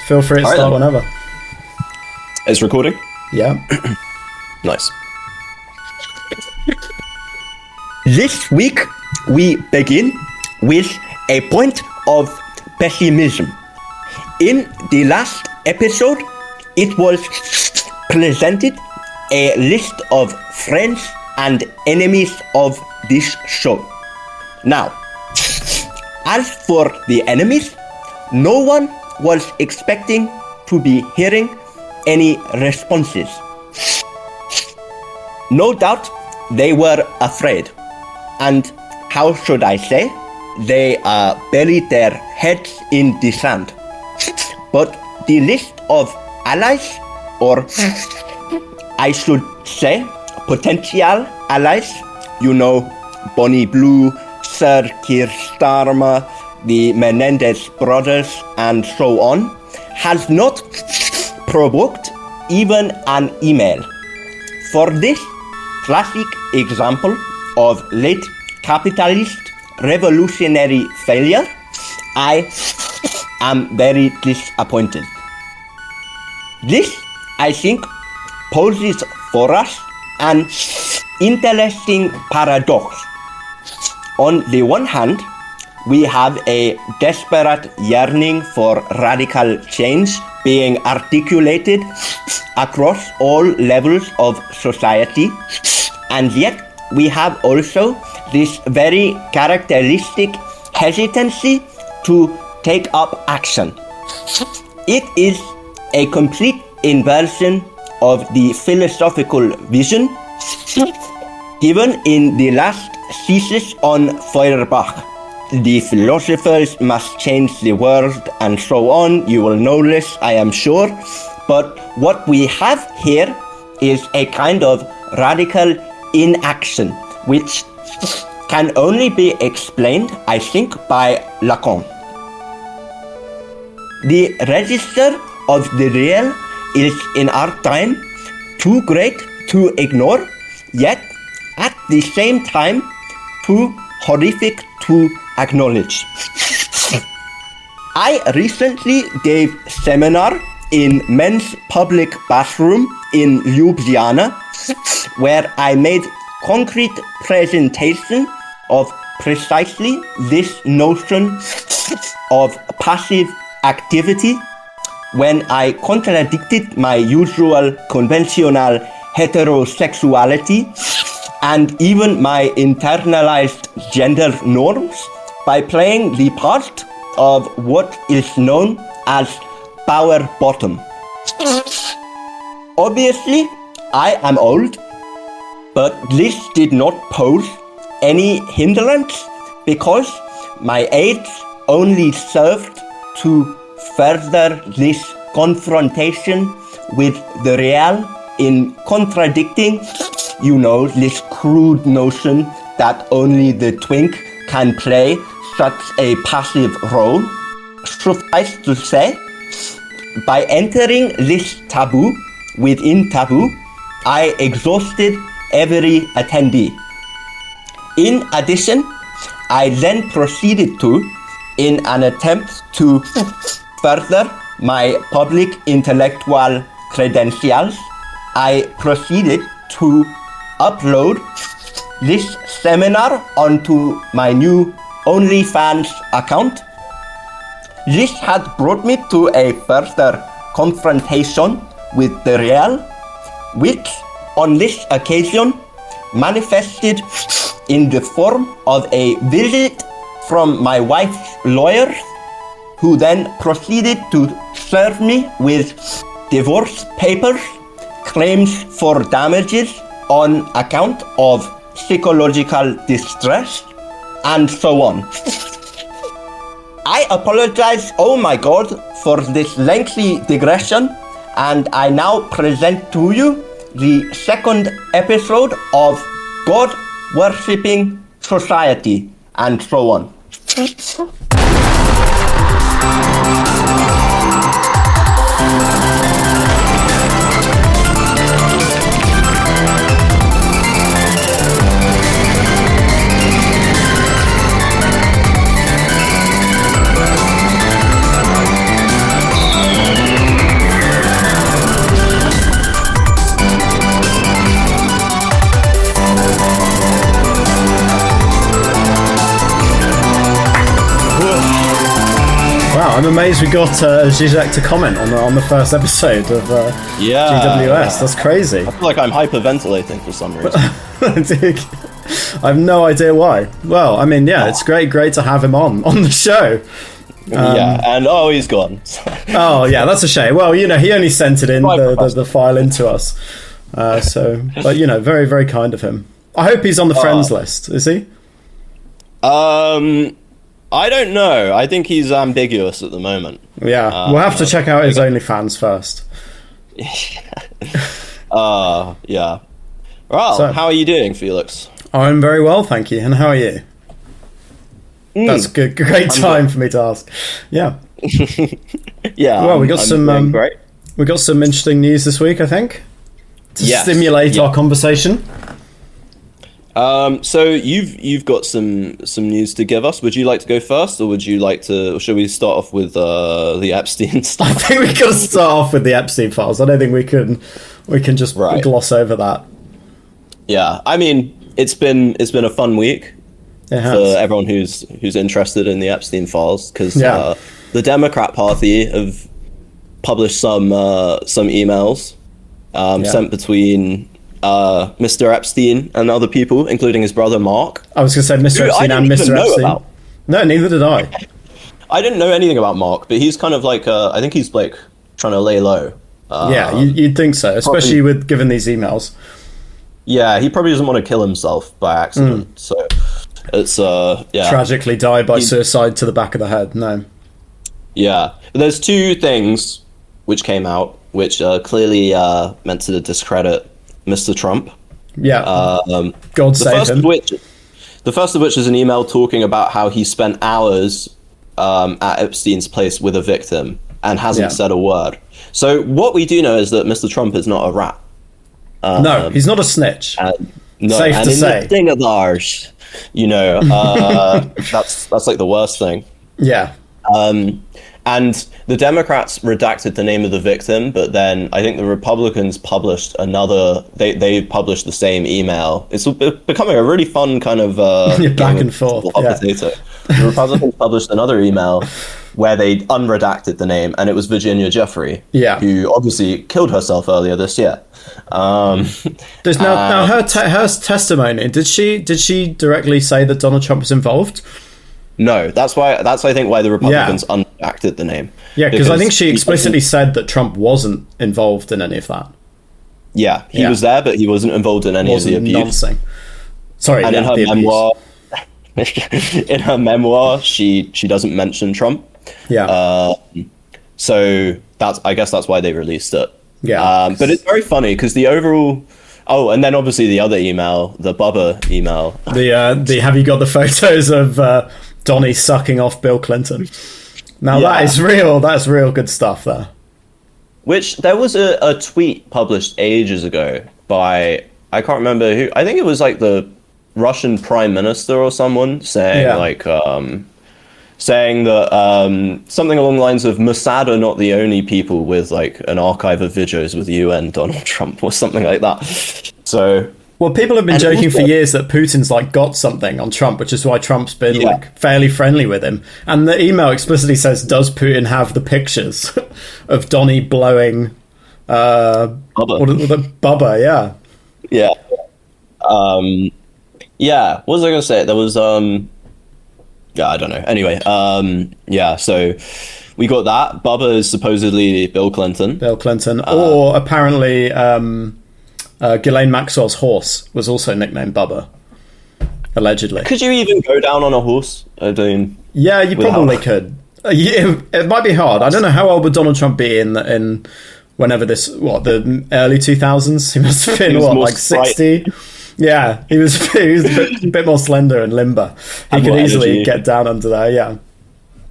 Feel free to start whenever. It's recording? Yeah. Nice. This week, we begin with a point of pessimism. In the last episode, it was presented a list of friends and enemies of this show. Now, as for the enemies, no one was expecting to be hearing any responses. No doubt they were afraid, and how should I say, they buried their heads in the sand. But the list of allies, or I should say potential allies, you know, Bonnie Blue, Sir Keir Starmer, the Menendez brothers, and so on, has not provoked even an email. For this classic example of late capitalist revolutionary failure, I am very disappointed. This, I think, poses for us an interesting paradox. On the one hand, we have a desperate yearning for radical change being articulated across all levels of society, and yet we have also this very characteristic hesitancy to take up action. It is a complete inversion of the philosophical vision given in the last thesis on Feuerbach. The philosophers must change the world and so on. You will know this, I am sure. But what we have here is a kind of radical inaction, which can only be explained, I think, by Lacan. The register of the real is in our time too great to ignore, yet at the same time too horrific to acknowledge. I recently gave a seminar in men's public bathroom in Ljubljana, where I made concrete presentation of precisely this notion of passive activity, when I contradicted my usual conventional heterosexuality and even my internalized gender norms by playing the part of what is known as power bottom. Obviously, I am old, but this did not pose any hindrance because my age only served to further this confrontation with the real in contradicting, you know, this crude notion that only the twink can play such a passive role. Suffice to say, by entering this taboo within taboo, I exhausted every attendee. In addition, I then proceeded to, in an attempt to further my public intellectual credentials, I proceeded to upload this seminar onto my new OnlyFans account. This had brought me to a further confrontation with the real, which on this occasion manifested in the form of a visit from my wife's lawyers, who then proceeded to serve me with divorce papers, claims for damages on account of psychological distress, and so on. I apologize, oh my God, for this lengthy digression, and I now present to you the second episode of God Worshipping Society, and so on. I'm amazed we got Zizek to comment on the first episode of GWS. That's crazy. I feel like I'm hyperventilating for some reason. I have no idea why. Well, I mean, yeah, it's great to have him on the show. And he's gone. Oh, yeah, that's a shame. Well, he only sent it in, the file into us. But, very, very kind of him. I hope he's on the friends list, is he? I don't know. I think he's ambiguous at the moment. Yeah, we'll have to check out his OnlyFans first. Yeah. Well, how are you doing, Felix? I'm very well, thank you. And how are you? That's good. Great time for me to ask. Yeah. Yeah. Well, we got some interesting news this week, I think, to stimulate our conversation. So you've got some news to give us. Would you like to go first, or would you like to? Or should we start off with the Epstein stuff? I think we got to start off with the Epstein files. I don't think we can just gloss over that. Yeah, I mean, it's been a fun week for everyone who's interested in the Epstein files, because the Democrat Party have published some emails sent between Mr. Epstein and other people, including his brother Mark. I was going to say Mr. Epstein and Mr. Epstein. No, neither did I. I didn't know anything about Mark, but he's kind of like I think he's like trying to lay low. You'd think so, especially with given these emails. Yeah, he probably doesn't want to kill himself by accident. So it's tragically die by suicide to the back of the head. No. Yeah, but there's two things which came out which clearly meant to discredit Mr. Trump. Yeah. God save him. The first of which is an email talking about how he spent hours at Epstein's place with a victim and hasn't said a word. So what we do know is that Mr. Trump is not a rat. No, he's not to say. The thing of ours, that's like the worst thing. Yeah. And the Democrats redacted the name of the victim, but then I think the Republicans published they published the same email. It's becoming a really fun kind of back and forth. Potato. The Republicans published another email where they unredacted the name, and it was Virginia Giuffre, who obviously killed herself earlier this year. There's now her testimony. Did she directly say that Donald Trump was involved? No, that's I think why the Republicans unredacted the name. Yeah, because I think she explicitly said that Trump wasn't involved in any of that. Yeah, he was there, but he wasn't involved in any of the abuse. Noncing. Sorry, and in her memoir, she doesn't mention Trump. Yeah. So I guess that's why they released it. Yeah. But it's very funny because the overall. Oh, and then obviously the other email, the Bubba email. The have you got the photos of Donnie sucking off Bill Clinton? Now that is real. That's real good stuff there. Which there was a tweet published ages ago by, I can't remember who. I think it was like the Russian Prime Minister or someone saying saying that something along the lines of Mossad are not the only people with like an archive of videos with you and Donald Trump or something like that. So well, people have been joking for years that Putin's like got something on Trump, which is why Trump's been like fairly friendly with him. And the email explicitly says, "Does Putin have the pictures of Donnie blowing Bubba?" Bubba, yeah. Yeah. What was I going to say? There was I don't know. Anyway, so we got that. Bubba is supposedly Bill Clinton. Or apparently Ghislaine Maxwell's horse was also nicknamed Bubba, allegedly. Could you even go down on a horse? I mean... Yeah, you probably could. It might be hard. I don't know how old would Donald Trump be in whenever this... the early 2000s? He must have been, like 60? Yeah, he was a bit more slender and limber. He could easily get down under there,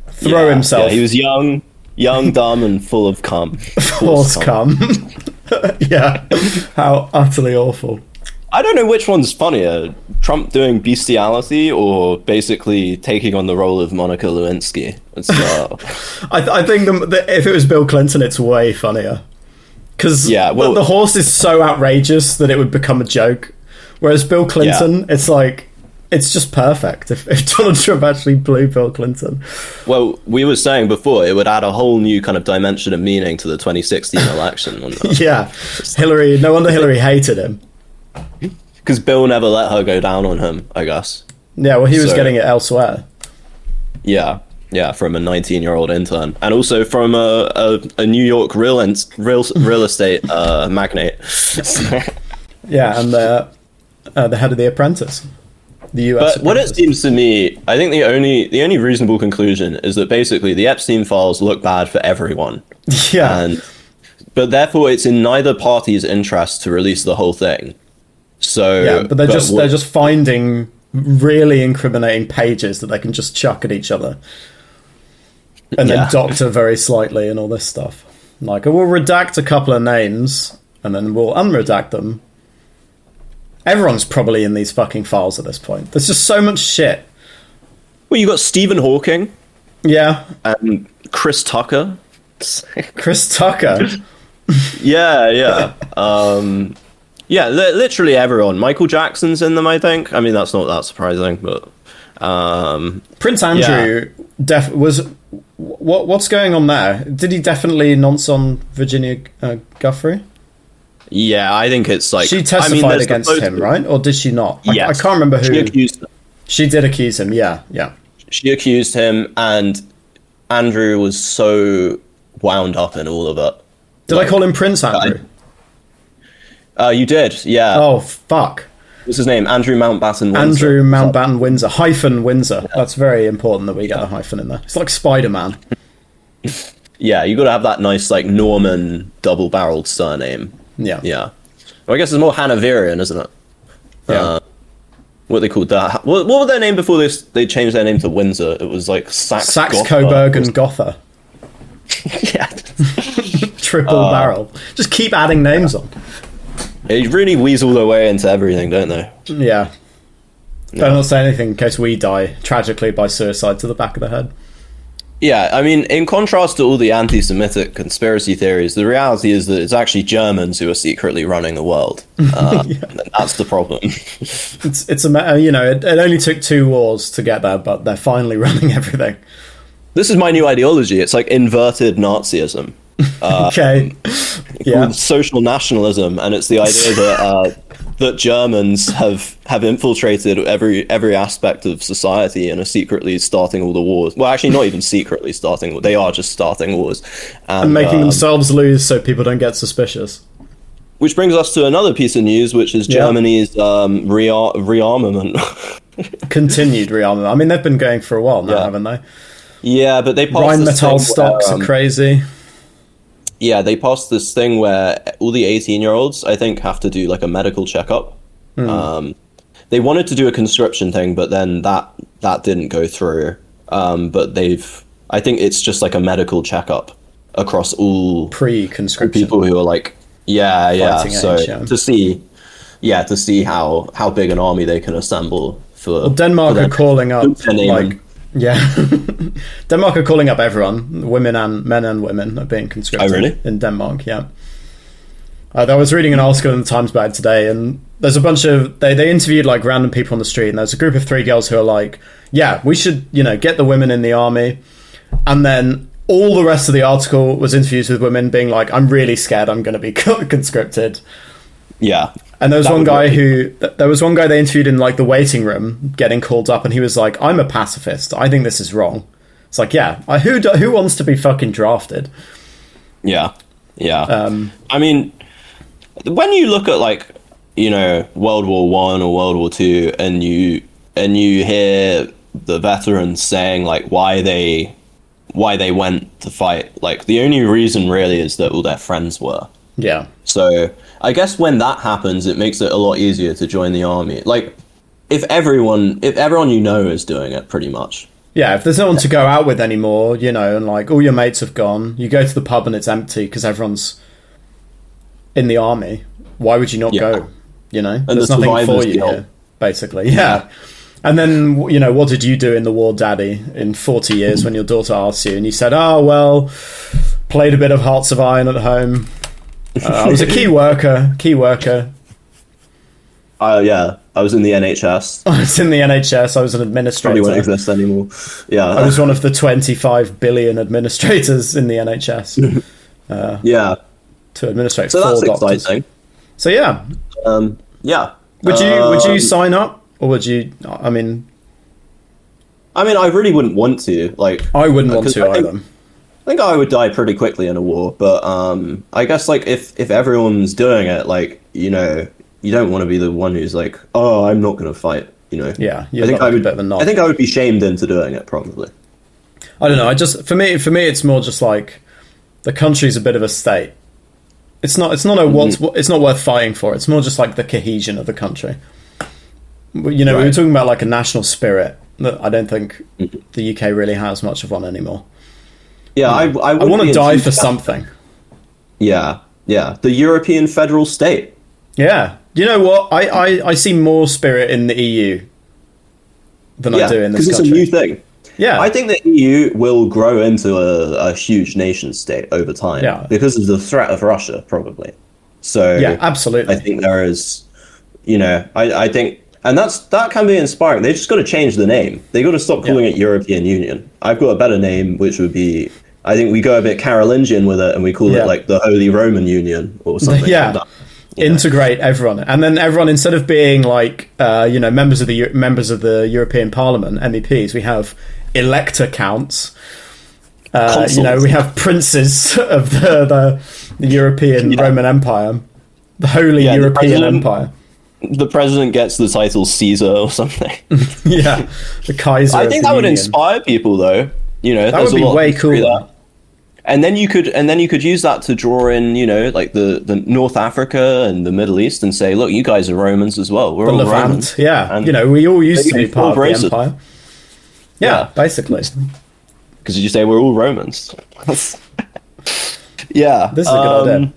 throw himself. Yeah, he was young, dumb, and full of cum. Horse cum. Yeah, how utterly awful. I don't know which one's funnier, Trump doing bestiality or basically taking on the role of Monica Lewinsky. I think if it was Bill Clinton, it's way funnier. Because the horse is so outrageous that it would become a joke. Whereas Bill Clinton, it's like it's just perfect if Donald Trump actually blew Bill Clinton. Well, we were saying before, it would add a whole new kind of dimension of meaning to the 2016 election. Yeah. Hillary, no wonder Hillary hated him. Because Bill never let her go down on him, I guess. Yeah, well, he was getting it elsewhere. Yeah, from a 19-year-old intern. And also from a New York real estate magnate. Yeah, and the head of The Apprentice. The US But what it seems to me, I think the only reasonable conclusion is that basically the Epstein files look bad for everyone. Yeah. But therefore it's in neither party's interest to release the whole thing. So yeah, but they're just finding really incriminating pages that they can just chuck at each other. And then doctor very slightly and all this stuff. Like, we'll redact a couple of names and then we'll unredact them. Everyone's probably in these fucking files at this point. There's just so much shit. Well, you got Stephen Hawking. Yeah. And Chris Tucker. Chris Tucker. Yeah. Yeah, literally everyone. Michael Jackson's in them, I think. I mean, that's not that surprising, but... Prince Andrew was... What's going on there? Did he definitely nonce on Virginia Giuffre? Yeah, I think it's like... She testified against him, right? Or did she not? Yes. I can't remember who. She accused him. She did accuse him, yeah. She accused him, and Andrew was so wound up in all of it. Did I call him Prince Andrew? You did, yeah. Oh, fuck. What's his name? Andrew Mountbatten Windsor. Andrew Mountbatten Windsor. Hyphen Windsor. Yeah. That's very important that we get a hyphen in there. It's like Spider-Man. Yeah, you got to have that nice, like, Norman double-barreled surname. Yeah. Well, I guess it's more Hanoverian, isn't it? Yeah. What they called that? What was their name before this? They changed their name to Windsor. It was like Saxe Coburg and Gotha. Yeah. Triple barrel. Just keep adding names on. They really weasel their way into everything, don't they? Yeah. Better not say anything in case we die tragically by suicide to the back of the head. Yeah, I mean, in contrast to all the anti-Semitic conspiracy theories, the reality is that it's actually Germans who are secretly running the world. That's the problem. It's a it only took 2 wars to get there, but they're finally running everything. This is my new ideology. It's like inverted Nazism. Okay. Yeah. Social nationalism, and it's the idea that that Germans have infiltrated every aspect of society and are secretly starting all the wars. Well, actually, not even secretly starting. They are just starting wars and making themselves lose so people don't get suspicious. Which brings us to another piece of news, which is Germany's rearmament. Continued rearmament. I mean, they've been going for a while now, haven't they? Yeah, but they passed Rheinmetall stocks are crazy. Yeah, they passed this thing where all the 18-year-olds, I think, have to do like a medical checkup. They wanted to do a conscription thing, but then that didn't go through. But I think it's just like a medical checkup across all pre-conscription people who are like, so age, to see how big an army they can assemble for. Well, Denmark are calling up Denmark are calling up everyone, men and women are being conscripted. Oh, really? In Denmark, yeah. I was reading an article in the Times about it today, and there's a bunch of they interviewed like random people on the street, and there's a group of 3 girls who are like, yeah, we should get the women in the army. And then all the rest of the article was interviews with women being like, I'm really scared I'm going to be conscripted. Yeah. And there was one guy they interviewed in like the waiting room getting called up, and he was like, I'm a pacifist. I think this is wrong. It's like, who wants to be fucking drafted? Yeah. I mean, when you look at like, World War One or World War Two, and you hear the veterans saying like why they went to fight, like the only reason really is that all their friends were. Yeah. So I guess when that happens, it makes it a lot easier to join the army. Like, if everyone is doing it, pretty much. Yeah, if there's no one to go out with anymore, and like all your mates have gone, you go to the pub and it's empty because everyone's in the army. Why would you not go? And there's nothing for you here, basically. Yeah. And then, what did you do in the war, Daddy, in 40 years when your daughter asked you? And you said, oh, well, played a bit of Hearts of Iron at home. I was a key worker. Yeah, I was in the NHS. I was in the NHS. I was an administrator. Probably won't exist anymore. Yeah, I was one of the 25 billion administrators in the NHS. Yeah, to administrate. So 4 that's doctors. exciting. So yeah, yeah. Would you sign up, or would you? I mean, I really wouldn't want to. Like, I wouldn't want to either. I think I would die pretty quickly in a war, but I guess like if everyone's doing it, like, you know, you don't want to be the one who's like, oh, I'm not going to fight. You know. Yeah, I think I would be shamed into doing it, probably. I don't know. I just for me, it's more just like the country's a bit of a state. It's not it's not worth fighting for. It's more just like the cohesion of the country. You know, we were talking about like a national spirit that I don't think the UK really has much of one anymore. Yeah, I want to die for something. Yeah, the European federal state. Yeah, you know what? I see more spirit in the EU than I do in this country. Because it's a new thing. Yeah, I think the EU will grow into a huge nation state over time. Yeah. Because of the threat of Russia, probably. So yeah, absolutely. I think there is, you know, I think, and that can be inspiring. They just got to change the name. They got to stop calling it European Union. I've got a better name, which would be, I think we go a bit Carolingian with it, and we call it like the Holy Roman Union or something. Yeah. Like that. Integrate everyone, and then everyone, instead of being like you know, members of the European Parliament, MEPs, we have elector counts. You know, we have princes of the European Roman Empire, the Holy European Empire. The president gets the title Caesar or something. Yeah, the Kaiser. I think that would inspire people, though. You know, that would be way cool. And then you could use that to draw in, you know, like the North Africa and the Middle East, and say, look, you guys are Romans as well. We're all Romans. Yeah, and, you know, we all used to be part of the empire. Yeah, basically. Because you say we're all Romans. Yeah, this is a good idea.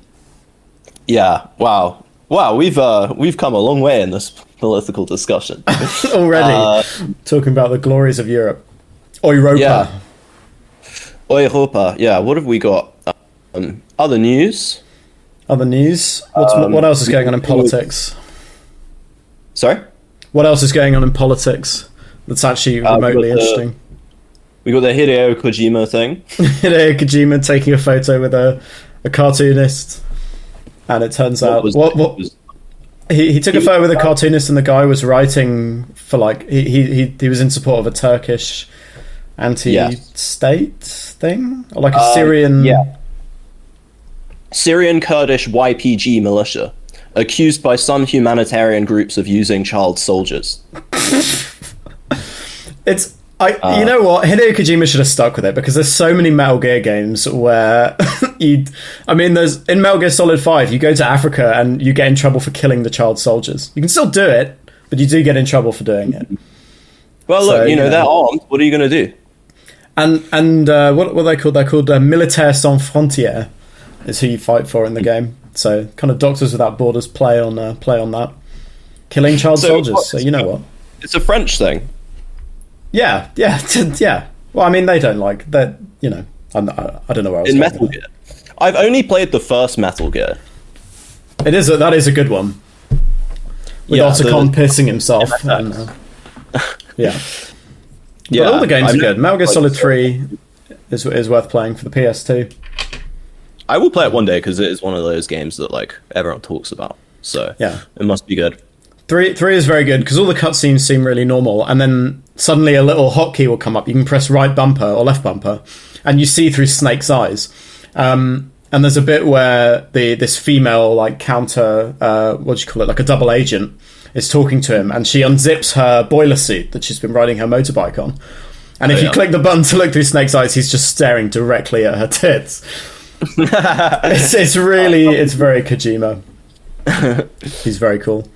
Yeah, wow, we've come a long way in this political discussion already. Talking about the glories of Europe, Europa. Yeah. Europa, yeah. What have we got? Other news? What else is going on in politics? Sorry? What else is going on in politics that's actually remotely interesting? We got the Hideo Kojima thing. Hideo Kojima taking a photo with a cartoonist, and it turns out he took a photo with a cartoonist, and the guy was writing for like he was in support of a Turkish anti-state thing, or like a Syrian Kurdish YPG militia, accused by some humanitarian groups of using child soldiers. You know what? Hideo Kojima should have stuck with it, because there's so many Metal Gear games where there's in Metal Gear Solid 5, you go to Africa and you get in trouble for killing the child soldiers. You can still do it, but you do get in trouble for doing it. Well, look, you know, they're armed. What are you going to do? And what are they called? They're called Militaires Sans Frontières, is who you fight for in the game. So kind of Doctors Without Borders play on that, killing child soldiers. So you know what? It's a French thing. Yeah. Well, I mean, they don't like that. You know, I don't know where I was in going Metal Gear. I've only played the first Metal Gear. That is a good one. With Otacon pissing himself. Yeah. But all the games are good. Metal Gear Solid 3 is worth playing for the PS2. I will play it one day, because it is one of those games that like everyone talks about. So yeah, it must be good. 3 is very good, because all the cutscenes seem really normal, and then suddenly a little hotkey will come up. You can press right bumper or left bumper, and you see through Snake's eyes. And there's a bit where this female like counter, like a double agent, is talking to him, and she unzips her boiler suit that she's been riding her motorbike on. And if you click the button to look through Snake's eyes, he's just staring directly at her tits. It's very Kojima. He's very cool.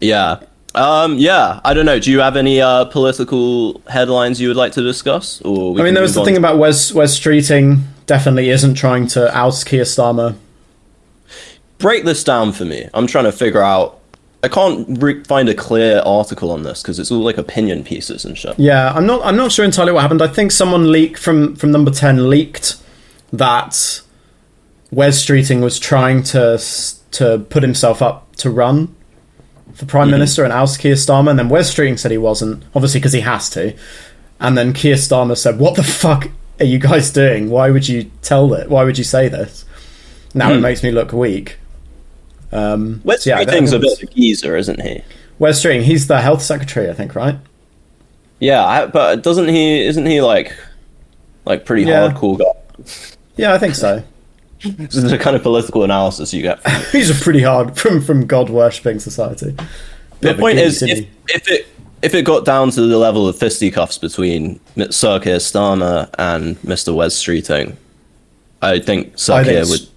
Yeah. I don't know. Do you have any political headlines you would like to discuss? Or there was the thing about Wes Streeting definitely isn't trying to oust Keir Starmer. Break this down for me. I'm trying to figure out. I can't find a clear article on this, because it's all like opinion pieces and shit. Yeah, I'm not sure entirely what happened. I think someone leaked from Number 10 leaked that Wes Streeting was trying to put himself up to run for Prime Minister and oust Keir Starmer, and then Wes Streeting said he wasn't, obviously because he has to. And then Keir Starmer said, "What the fuck are you guys doing? Why would you Why would you say this? Now it makes me look weak." Wes Streeting's a bit of a geezer, isn't he? Wes Streeting, he's the health secretary, I think, right? Yeah, but isn't he like pretty hardcore guy? Yeah, I think so. This is the kind of political analysis you get. He's a pretty hard from God worshipping society. The point is, if it got down to the level of fisticuffs between Sir Keir Starmer and Mr. Wes Streeting, I think Sir Keir would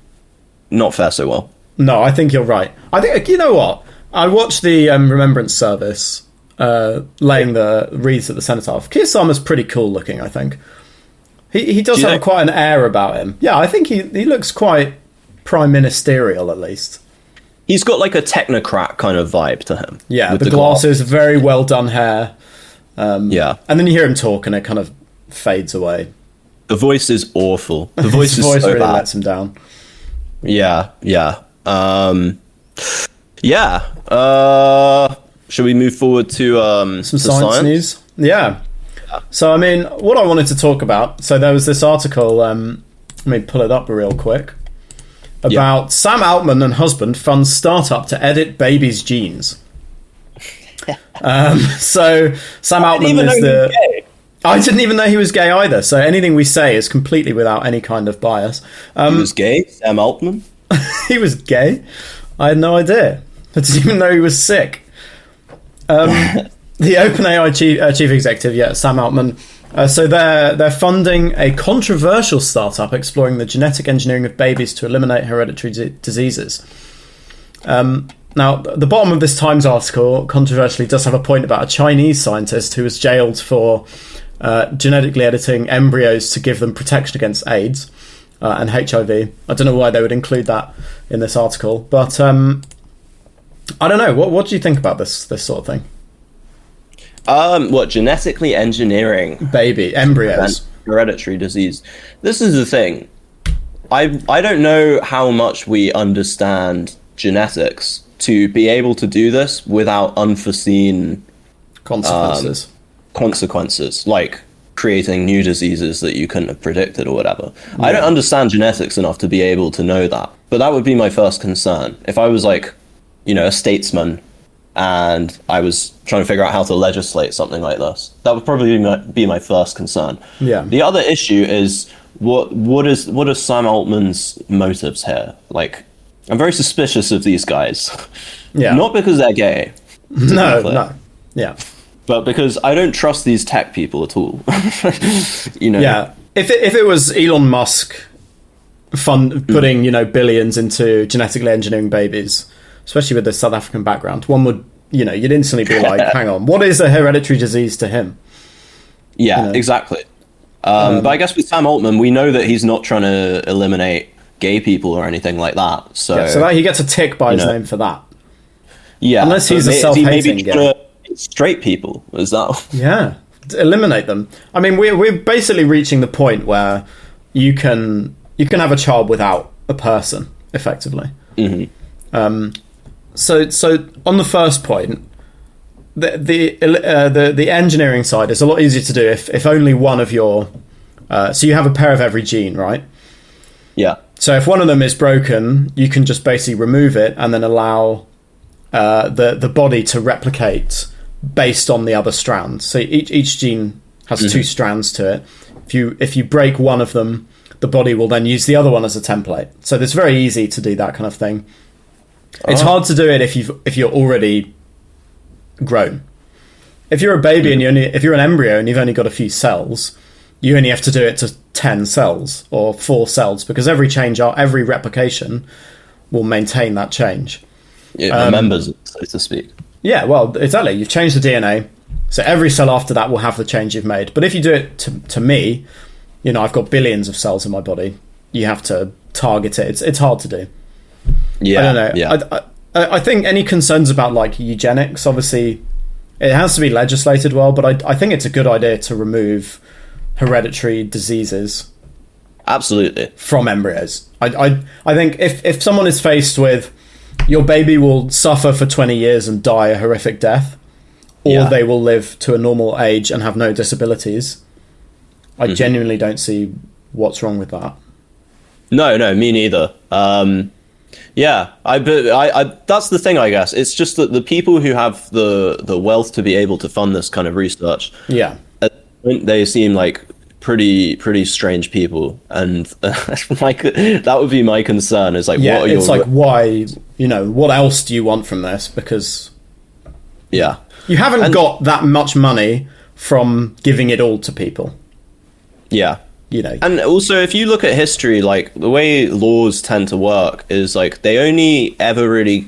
not fare so well. No, I think you're right. I think, you know what? I watched the remembrance service laying the wreaths at the cenotaph. Keir Starmer's pretty cool looking, I think. He does have quite an air about him. Yeah, I think he looks quite prime ministerial, at least. He's got like a technocrat kind of vibe to him. Yeah, the glasses, very well done hair. Yeah. And then you hear him talk and it kind of fades away. The voice is awful. The voice His is voice so really bad. lets him down. Yeah. Should we move forward to some science news? Yeah. So, I mean, what I wanted to talk about, so there was this article, let me pull it up real quick, about Sam Altman and husband funds startup to edit baby's genes. So, Sam Altman is I didn't even know he was gay either, so anything we say is completely without any kind of bias. He was gay, Sam Altman? He was gay? I had no idea. I didn't even know he was sick. The OpenAI chief executive, Sam Altman. So they're funding a controversial startup exploring the genetic engineering of babies to eliminate hereditary diseases. Now, the bottom of this Times article, controversially, does have a point about a Chinese scientist who was jailed for genetically editing embryos to give them protection against AIDS and HIV. I don't know why they would include that in this article, but I don't know. What do you think about this sort of thing? Genetically engineering baby embryos, hereditary disease. This is the thing. I don't know how much we understand genetics to be able to do this without unforeseen consequences, like creating new diseases that you couldn't have predicted or whatever. Yeah. I don't understand genetics enough to be able to know that, but that would be my first concern. If I was like, a statesman and I was trying to figure out how to legislate something like this, that would probably be my first concern. Yeah. The other issue is what are Sam Altman's motives here? Like, I'm very suspicious of these guys. Yeah. Not because they're gay. No. Yeah. But because I don't trust these tech people at all. Yeah. If it was Elon Musk putting, billions into genetically engineering babies, especially with the South African background, one would, you'd instantly be like, hang on, what is a hereditary disease to him? Yeah, exactly. But I guess with Sam Altman, we know that he's not trying to eliminate gay people or anything like that. So that he gets a tick by his name for that. Yeah. Unless he's a self-hating gay. Straight people, is that? Yeah, eliminate them. I mean, we're basically reaching the point where you can have a child without a person, effectively. Mm-hmm. So on the first point, the engineering side is a lot easier to do if only one of your so you have a pair of every gene, right? Yeah. So if one of them is broken, you can just basically remove it and then allow the body to replicate based on the other strands. So each gene has two strands to it. If you break one of them, the body will then use the other one as a template. So it's very easy to do that kind of thing. It's hard to do it if you're already grown. If you're a baby and if you're an embryo and you've only got a few cells, you only have to do it to 10 cells or 4 cells, because every replication will maintain that change. It remembers it, so to speak. Yeah, well, exactly. You've changed the DNA, so every cell after that will have the change you've made. But if you do it to me, I've got billions of cells in my body. You have to target it. It's hard to do. Yeah, I don't know. Yeah. I think any concerns about like eugenics, obviously, it has to be legislated well. But I think it's a good idea to remove hereditary diseases. Absolutely. From embryos. I think if someone is faced with your baby will suffer for 20 years and die a horrific death, or they will live to a normal age and have no disabilities. I genuinely don't see what's wrong with that. No, me neither. Yeah, I that's the thing, I guess. It's just that the people who have the wealth to be able to fund this kind of research, they seem like pretty strange people, and like that would be my concern. Is like, what are it's like, why? What else do you want from this? Because you haven't got that much money from giving it all to people. Yeah. And also, if you look at history, like the way laws tend to work is like they only ever really,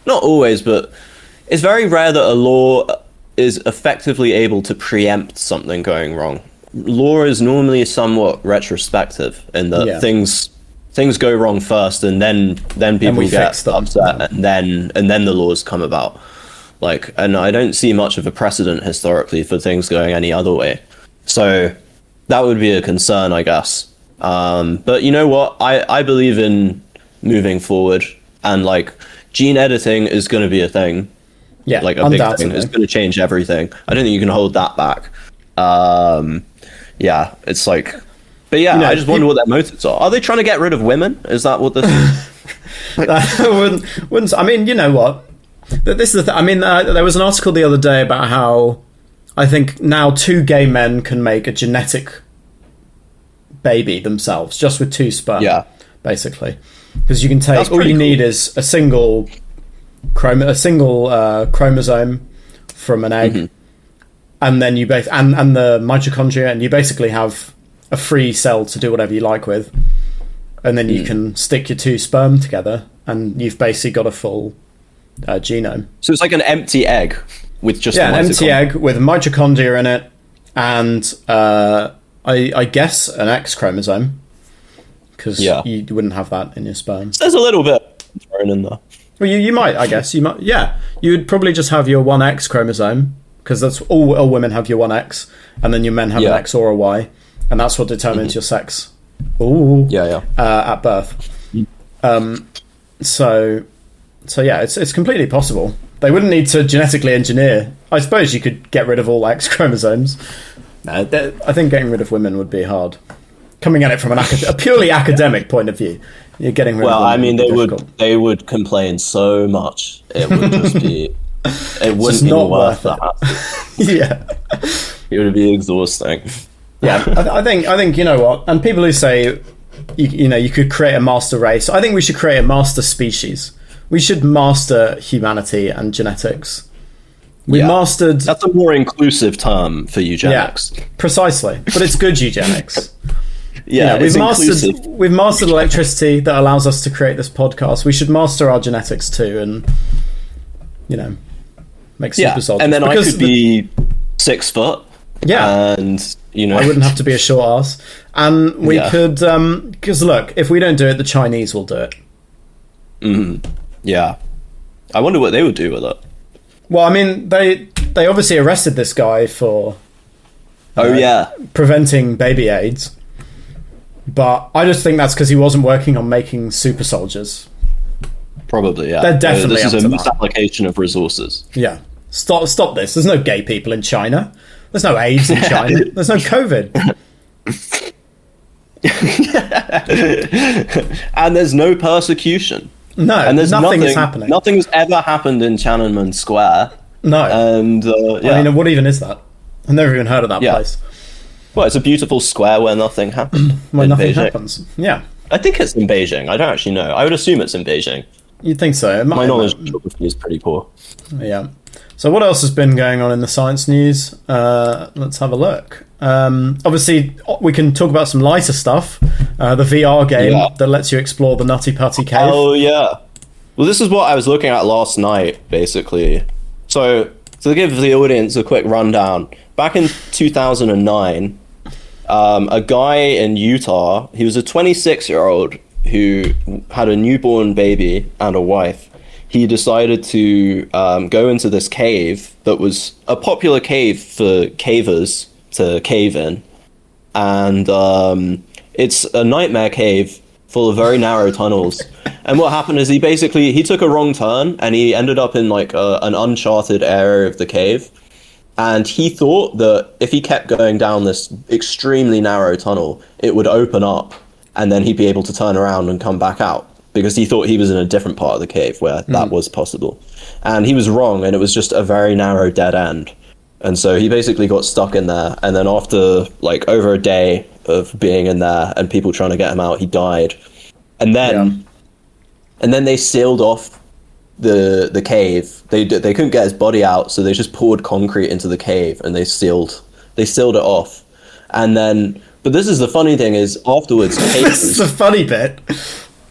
not always, but it's very rare that a law is effectively able to preempt something going wrong. Law is normally somewhat retrospective in that things go wrong first, and then people get upset, and then the laws come about. Like, and I don't see much of a precedent historically for things going any other way. So that would be a concern, I guess. But you know what? I believe in moving forward, and like gene editing is going to be a thing. Yeah, like a big thing. It's going to change everything. I don't think you can hold that back. Yeah, it's like, but yeah, I just wonder what their motives are. Are they trying to get rid of women? Is that what this is? I wouldn't. I mean, you know what? This is the thing. I mean, there was an article the other day about how I think now 2 gay men can make a genetic baby themselves just with 2 sperm. Yeah, basically, because you can take all you need is a single chromosome from an egg, and then you and the mitochondria, and you basically have a free cell to do whatever you like with, and then you can stick your 2 sperm together, and you've basically got a full genome. So it's like an empty egg with just an empty egg with mitochondria in it, and I guess an X chromosome, because you wouldn't have that in your sperm. There's a little bit thrown in there. Well, you might, I guess. You might, you would probably just have your 1X chromosome, because that's all women have your 1X, and then your men have an X or a Y, and that's what determines your sex. At birth. So yeah, it's completely possible. They wouldn't need to genetically engineer. I suppose you could get rid of all X chromosomes. No, I think getting rid of women would be hard. Coming at it from a purely academic point of view, you're getting rid of women. Well, I mean, they would complain so much. It would just be. It wouldn't be worth that. It would be exhausting. Yeah, I think you know what, and people who say you could create a master race. I think we should create a master species. We should master humanity and genetics. We mastered. That's a more inclusive term for eugenics. Yeah, precisely, but it's good eugenics. Inclusive. We've mastered electricity that allows us to create this podcast. We should master our genetics too, and make super soldiers. And then I could be 6 foot. Yeah, and I wouldn't have to be a short ass, and we could. Because look, if we don't do it, the Chinese will do it. Yeah, I wonder what they would do with it. Well, I mean, they obviously arrested this guy for preventing baby AIDS, but I just think that's because he wasn't working on making super soldiers. Probably, yeah. They're definitely this is a misapplication of resources. Yeah, stop this. There's no gay people in China. There's no AIDS in China. There's no COVID. And there's no persecution. No, and there's nothing is happening. Nothing's ever happened in Tiananmen Square. No. And I mean, what even is that? I've never even heard of that place. Well, it's a beautiful square where nothing happens. Where nothing happens. Yeah. I think it's in Beijing. I don't actually know. I would assume it's in Beijing. You'd think so. My knowledge of geography is pretty poor. Yeah. So what else has been going on in the science news? Let's have a look. Obviously, we can talk about some lighter stuff. The VR game that lets you explore the Nutty Putty cave. Oh, yeah. Well, this is what I was looking at last night, basically. So, to give the audience a quick rundown, back in 2009, a guy in Utah, he was a 26-year-old who had a newborn baby and a wife. He decided to go into this cave that was a popular cave for cavers to cave in. And it's a nightmare cave full of very narrow tunnels. And what happened is he took a wrong turn and he ended up in like an uncharted area of the cave. And he thought that if he kept going down this extremely narrow tunnel, it would open up and then he'd be able to turn around and come back out, because he thought he was in a different part of the cave where that was possible. And he was wrong, and it was just a very narrow dead end. And so he basically got stuck in there, and then after like over a day of being in there and people trying to get him out, he died. And then they sealed off the cave. They couldn't get his body out, so they just poured concrete into the cave and they sealed it off. And then, but this is the funny thing, is afterwards this is the funny bit.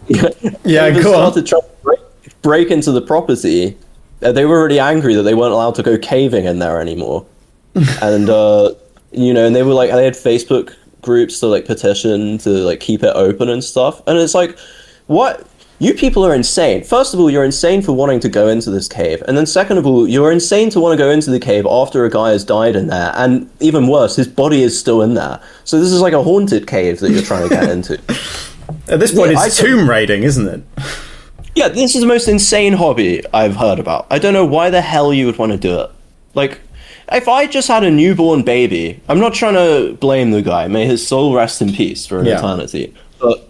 Yeah, they go on. started trying to break into the property. They were already angry that they weren't allowed to go caving in there anymore. And and they were like, they had Facebook groups to like petition to like keep it open and stuff. And it's like, what? You people are insane. First of all, you're insane for wanting to go into this cave. And then second of all, you're insane to want to go into the cave after a guy has died in there. And even worse, his body is still in there. So this is like a haunted cave that you're trying to get into. At this point, it's tomb raiding, isn't it? Yeah, this is the most insane hobby I've heard about. I don't know why the hell you would want to do it. Like, if I just had a newborn baby, I'm not trying to blame the guy. May his soul rest in peace for an eternity. But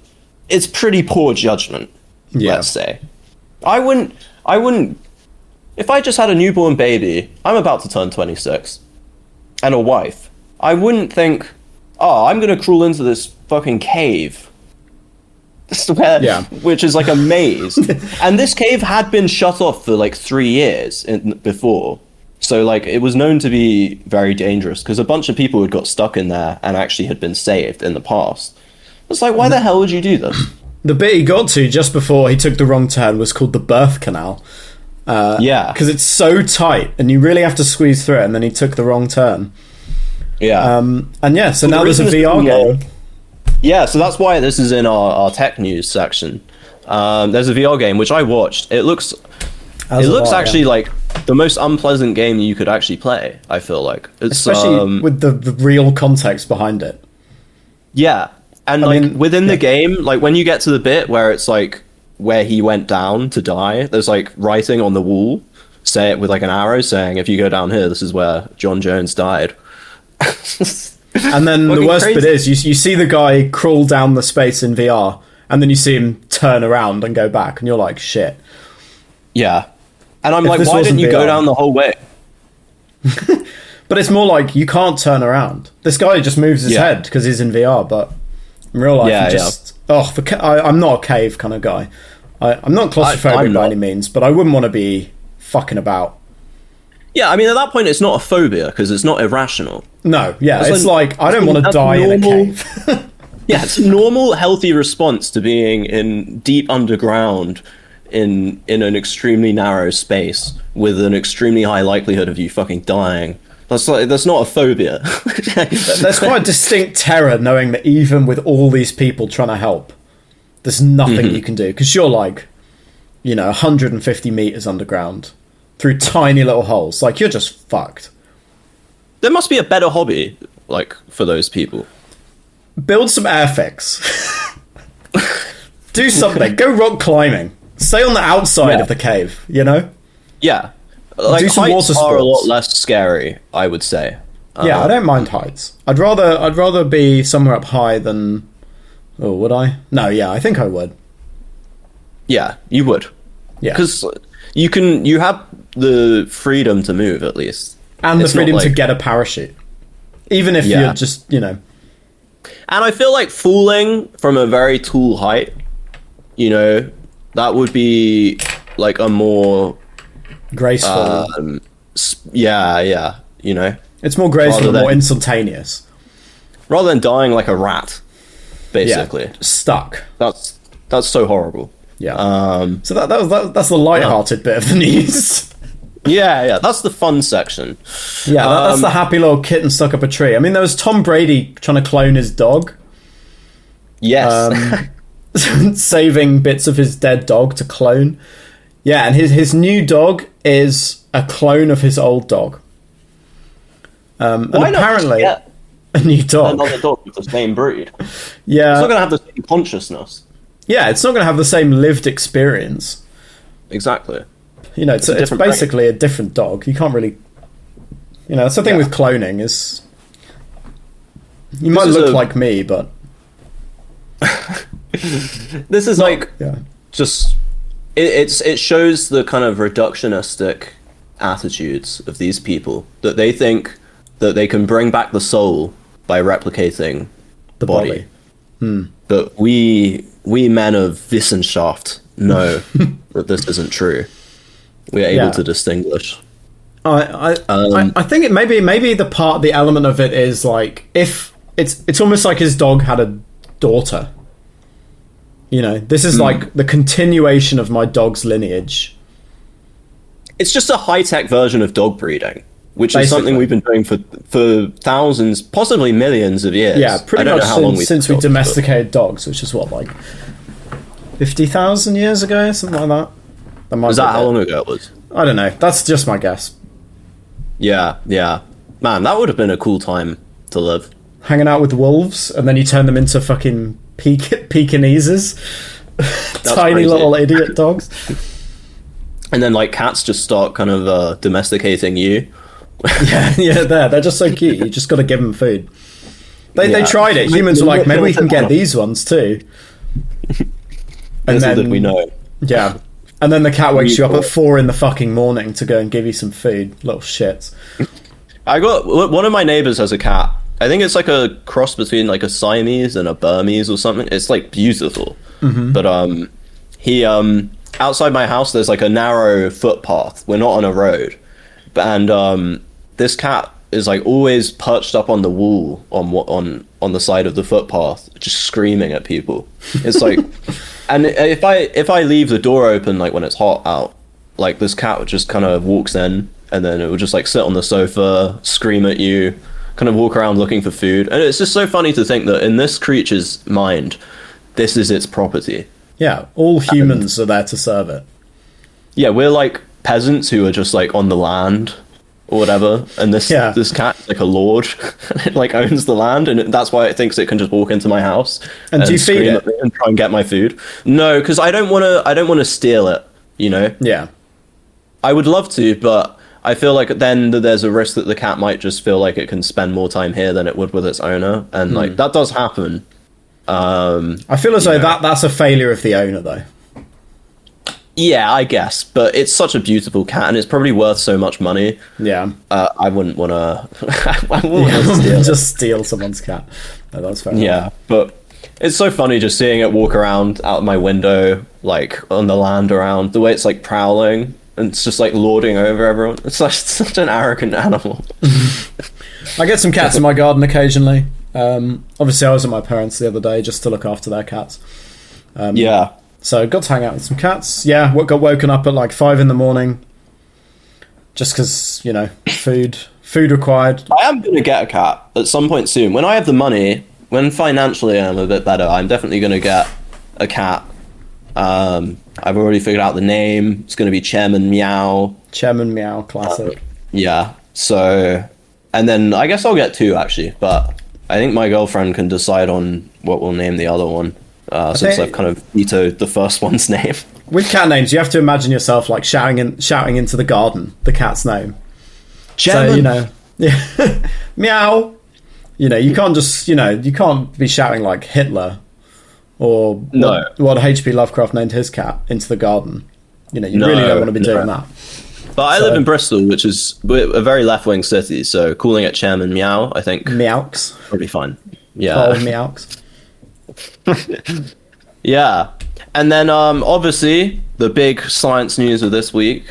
it's pretty poor judgment. Let's say. I wouldn't, if I just had a newborn baby, I'm about to turn 26, and a wife, I wouldn't think, oh, I'm going to crawl into this fucking cave, which is like a maze. And this cave had been shut off for like 3 years before. So like it was known to be very dangerous because a bunch of people had got stuck in there and actually had been saved in the past. It's like, why the hell would you do this? The bit he got to just before he took the wrong turn was called the birth canal. Because it's so tight and you really have to squeeze through it, and then he took the wrong turn. So now there's a VR game. Yeah, so that's why this is in our tech news section. There's a VR game, which I watched. It looks actually like the most unpleasant game you could actually play, I feel like. Especially with the real context behind it. Yeah. And within the game, like when you get to the bit where it's like where he went down to die, there's like writing on the wall, say it with like an arrow saying, if you go down here, this is where John Jones died. And then the worst bit is you see the guy crawl down the space in VR, and then you see him turn around and go back, and you're like, shit. Yeah. And I'm like, why didn't you go down the whole way? But it's more like you can't turn around. This guy just moves his head because he's in VR, but in real life, I'm not a cave kind of guy. I'm not claustrophobic by any means, but I wouldn't want to be fucking about. Yeah, I mean, at that point, it's not a phobia because it's not irrational. No, it's like I don't want to die in a cave. Yeah, it's a normal, healthy response to being in deep underground in an extremely narrow space with an extremely high likelihood of you fucking dying. That's not a phobia. There's quite a distinct terror knowing that even with all these people trying to help, there's nothing you can do because you're like, 150 meters underground through tiny little holes. Like, you're just fucked. There must be a better hobby, like, for those people. Build some airfix. Do something. Go rock climbing. Stay on the outside of the cave, Yeah. Like, do some heights water sports. Are a lot less scary, I would say. Yeah, I don't mind heights. I'd rather be somewhere up high than... Oh, would I? No, yeah, I think I would. Yeah, you would. Yeah. Because you have the freedom to move, at least. And the freedom to get a parachute. Even if you're just, And I feel like falling from a very tall height, that would be like a more... graceful. It's more graceful and more instantaneous. Rather than dying like a rat, basically. Yeah, stuck. That's so horrible. Yeah. So that's the light-hearted bit of the news. Yeah, that's the fun section. Yeah, that's the happy little kitten stuck up a tree. I mean, there was Tom Brady trying to clone his dog. Yes. Saving bits of his dead dog to clone. Yeah, and his new dog is a clone of his old dog. And apparently, a new dog. Another dog with the same breed. Yeah. It's not going to have the same consciousness. Yeah, it's not going to have the same lived experience. Exactly. You know, it's basically a different dog. You can't really... You know, that's the thing with cloning is... You might look like me, but... This is just... It shows the kind of reductionistic attitudes of these people, that they think that they can bring back the soul by replicating the body. But we men of Wissenschaft know that this isn't true. We are able to distinguish. I think it maybe the element of it is like, if it's almost like his dog had a daughter. You know, this is like the continuation of my dog's lineage. It's just a high-tech version of dog breeding, which is something we've been doing for thousands, possibly millions of years. Yeah, pretty much since we domesticated dogs, which is what, like 50,000 years ago, something like that. Is that how long ago it was? I don't know. That's just my guess. Yeah. Man, that would have been a cool time to live. Hanging out with wolves, and then you turn them into fucking Pekingeses. Tiny crazy. Little idiot dogs. And then, like, cats just start kind of domesticating you. They're just so cute. You just got to give them food. They tried it. Humans were like, maybe we can get these ones too. And then did we know. Yeah. And then the cat wakes you up at 4 in the fucking morning to go and give you some food. Little shits. I got... One of my neighbors has a cat. I think it's like a cross between like a Siamese and a Burmese or something. It's like beautiful. But he... outside my house, there's like a narrow footpath. We're not on a road. And this cat is like always perched up on the wall on the side of the footpath, just screaming at people. It's like... And if I leave the door open, like when it's hot out, like this cat just kind of walks in, and then it would just like sit on the sofa, scream at you, kind of walk around looking for food. And it's just so funny to think that in this creature's mind, this is its property. Yeah, all humans are there to serve it. Yeah, we're like peasants who are just like on the land or whatever, and this cat's like a lord, and it like owns the land, and that's why it thinks it can just walk into my house and do you feed it and try and get my food. No, because I don't want to steal it, you know. Yeah, I would love to, but I feel like then there's a risk that the cat might just feel like it can spend more time here than it would with its owner, and like that does happen. I feel as though that's a failure of the owner, though. Yeah, I guess, but it's such a beautiful cat, and it's probably worth so much money. Yeah, I wouldn't want to. I wouldn't just steal someone's cat. No, that's fair. Yeah, but it's so funny just seeing it walk around out my window, like on the land around, the way it's like prowling, and it's just like lording over everyone. It's like such an arrogant animal. I get some cats in my garden occasionally. Obviously, I was at my parents' the other day just to look after their cats. So got to hang out with some cats. Yeah, got woken up at like 5 in the morning. Just because, you know, food required. I am going to get a cat at some point soon. When I have the money, when financially I'm a bit better, I'm definitely going to get a cat. I've already figured out the name. It's going to be Chairman Meow. Chairman Meow, classic. Yeah, so... And then I guess I'll get 2, actually. But I think my girlfriend can decide on what we'll name the other one. Since I've kind of vetoed the first one's name. With cat names, you have to imagine yourself like shouting into the garden the cat's name. Chairman. So, you know, yeah, meow. You know, you can't just, you know, you can't be shouting like Hitler or what H.P. Lovecraft named his cat into the garden. You know, you really don't want to be doing that. But I live in Bristol, which is a very left-wing city, so calling it Chairman Meow, I think, Meowks, probably fine. Yeah, Paul Meowks. Yeah, and then obviously the big science news of this week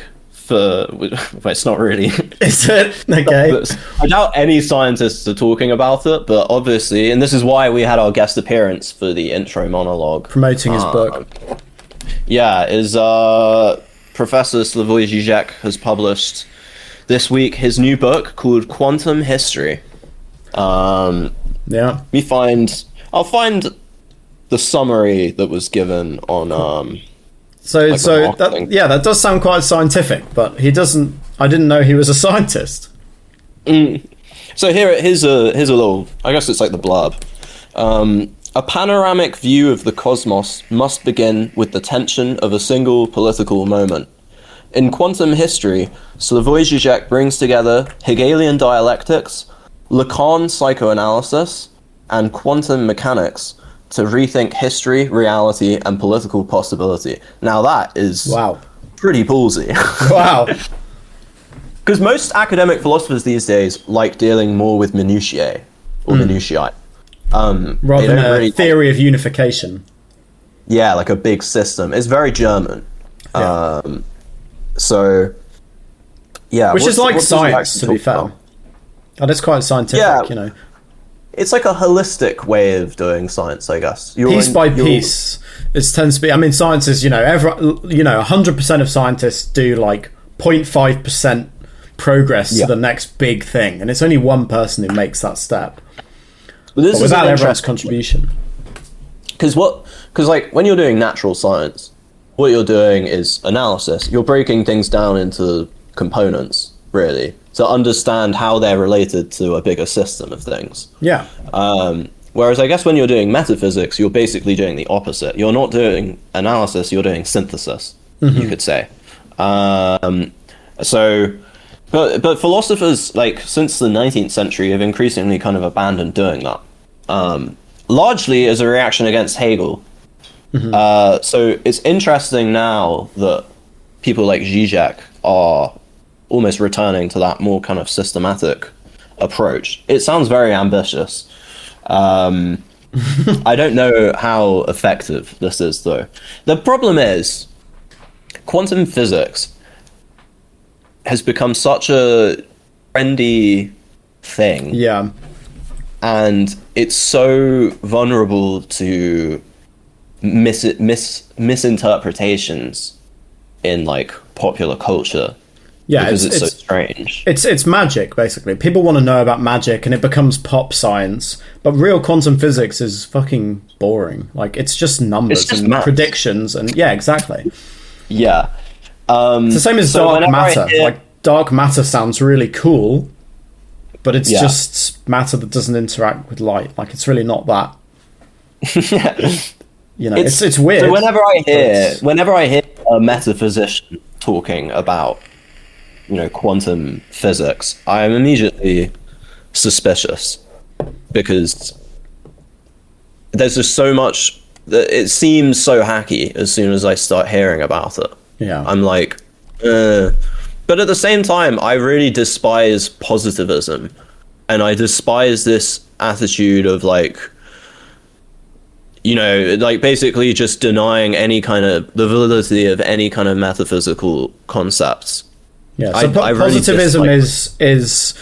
it's not really. Is it? Okay. I doubt any scientists are talking about it, but obviously, and this is why we had our guest appearance for the intro monologue. Promoting his book. Yeah, Professor Slavoj Zizek has published this week his new book called Quantum History. I'll find the summary that was given on that does sound quite scientific, but I didn't know he was a scientist. So here's a little, I guess it's like the blurb. A panoramic view of the cosmos must begin with the tension of a single political moment. In quantum history, Slavoj Žižek brings together Hegelian dialectics, Lacan psychoanalysis, and quantum mechanics to rethink history, reality, and political possibility. Now that is pretty ballsy. Wow. Because most academic philosophers these days like dealing more with minutiae, or minutiae. Rather than a theory of unification. Yeah, like a big system. It's very German. Yeah. So, yeah. Which is like science, to be fair. And it's quite scientific, you know. It's like a holistic way of doing science, I guess. Piece by piece. It tends to be, I mean, science is, 100% of scientists do like 0.5% progress to the next big thing. And it's only one person who makes that step. But without everyone's contribution. Because when you're doing natural science, what you're doing is analysis. You're breaking things down into components, really, to understand how they're related to a bigger system of things. Yeah. Whereas I guess when you're doing metaphysics, you're basically doing the opposite. You're not doing analysis, you're doing synthesis, you could say. But philosophers, like, since the 19th century have increasingly kind of abandoned doing that. Largely as a reaction against Hegel. So it's interesting now that people like Zizek are almost returning to that more kind of systematic approach. It sounds very ambitious. I don't know how effective this is, though. The problem is, quantum physics has become such a trendy thing. Yeah. And it's so vulnerable to misinterpretations in like popular culture. Yeah, because it's so strange. It's magic, basically. People want to know about magic, and it becomes pop science. But real quantum physics is fucking boring. Like, it's just numbers and predictions, and yeah, exactly. Yeah, it's the same as dark matter. Like, dark matter sounds really cool, but it's just matter that doesn't interact with light. Like, it's really not that. It's weird. So whenever I hear a metaphysician talking about, quantum physics, I am immediately suspicious, because there's just so much that it seems so hacky as soon as I start hearing about it. Yeah. I'm like, but at the same time, I really despise positivism, and I despise this attitude of like, basically just denying the validity of any kind of metaphysical concepts. Yeah, so positivism is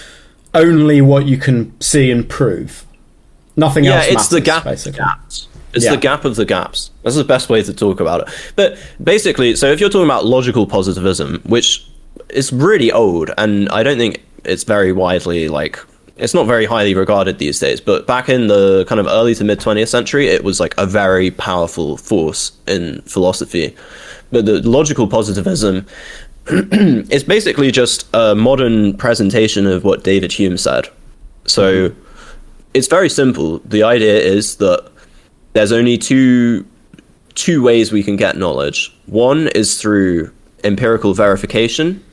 only what you can see and prove. Nothing else matters, the gap basically. Gaps. It's the gap of the gaps. That's the best way to talk about it. But basically, so if you're talking about logical positivism, which is really old, and I don't think it's very widely, it's not very highly regarded these days, but back in the kind of early to mid 20th century, it was like a very powerful force in philosophy. But the logical positivism is basically just a modern presentation of what David Hume said. So it's very simple. The idea is that there's only two ways we can get knowledge. One is through empirical verification,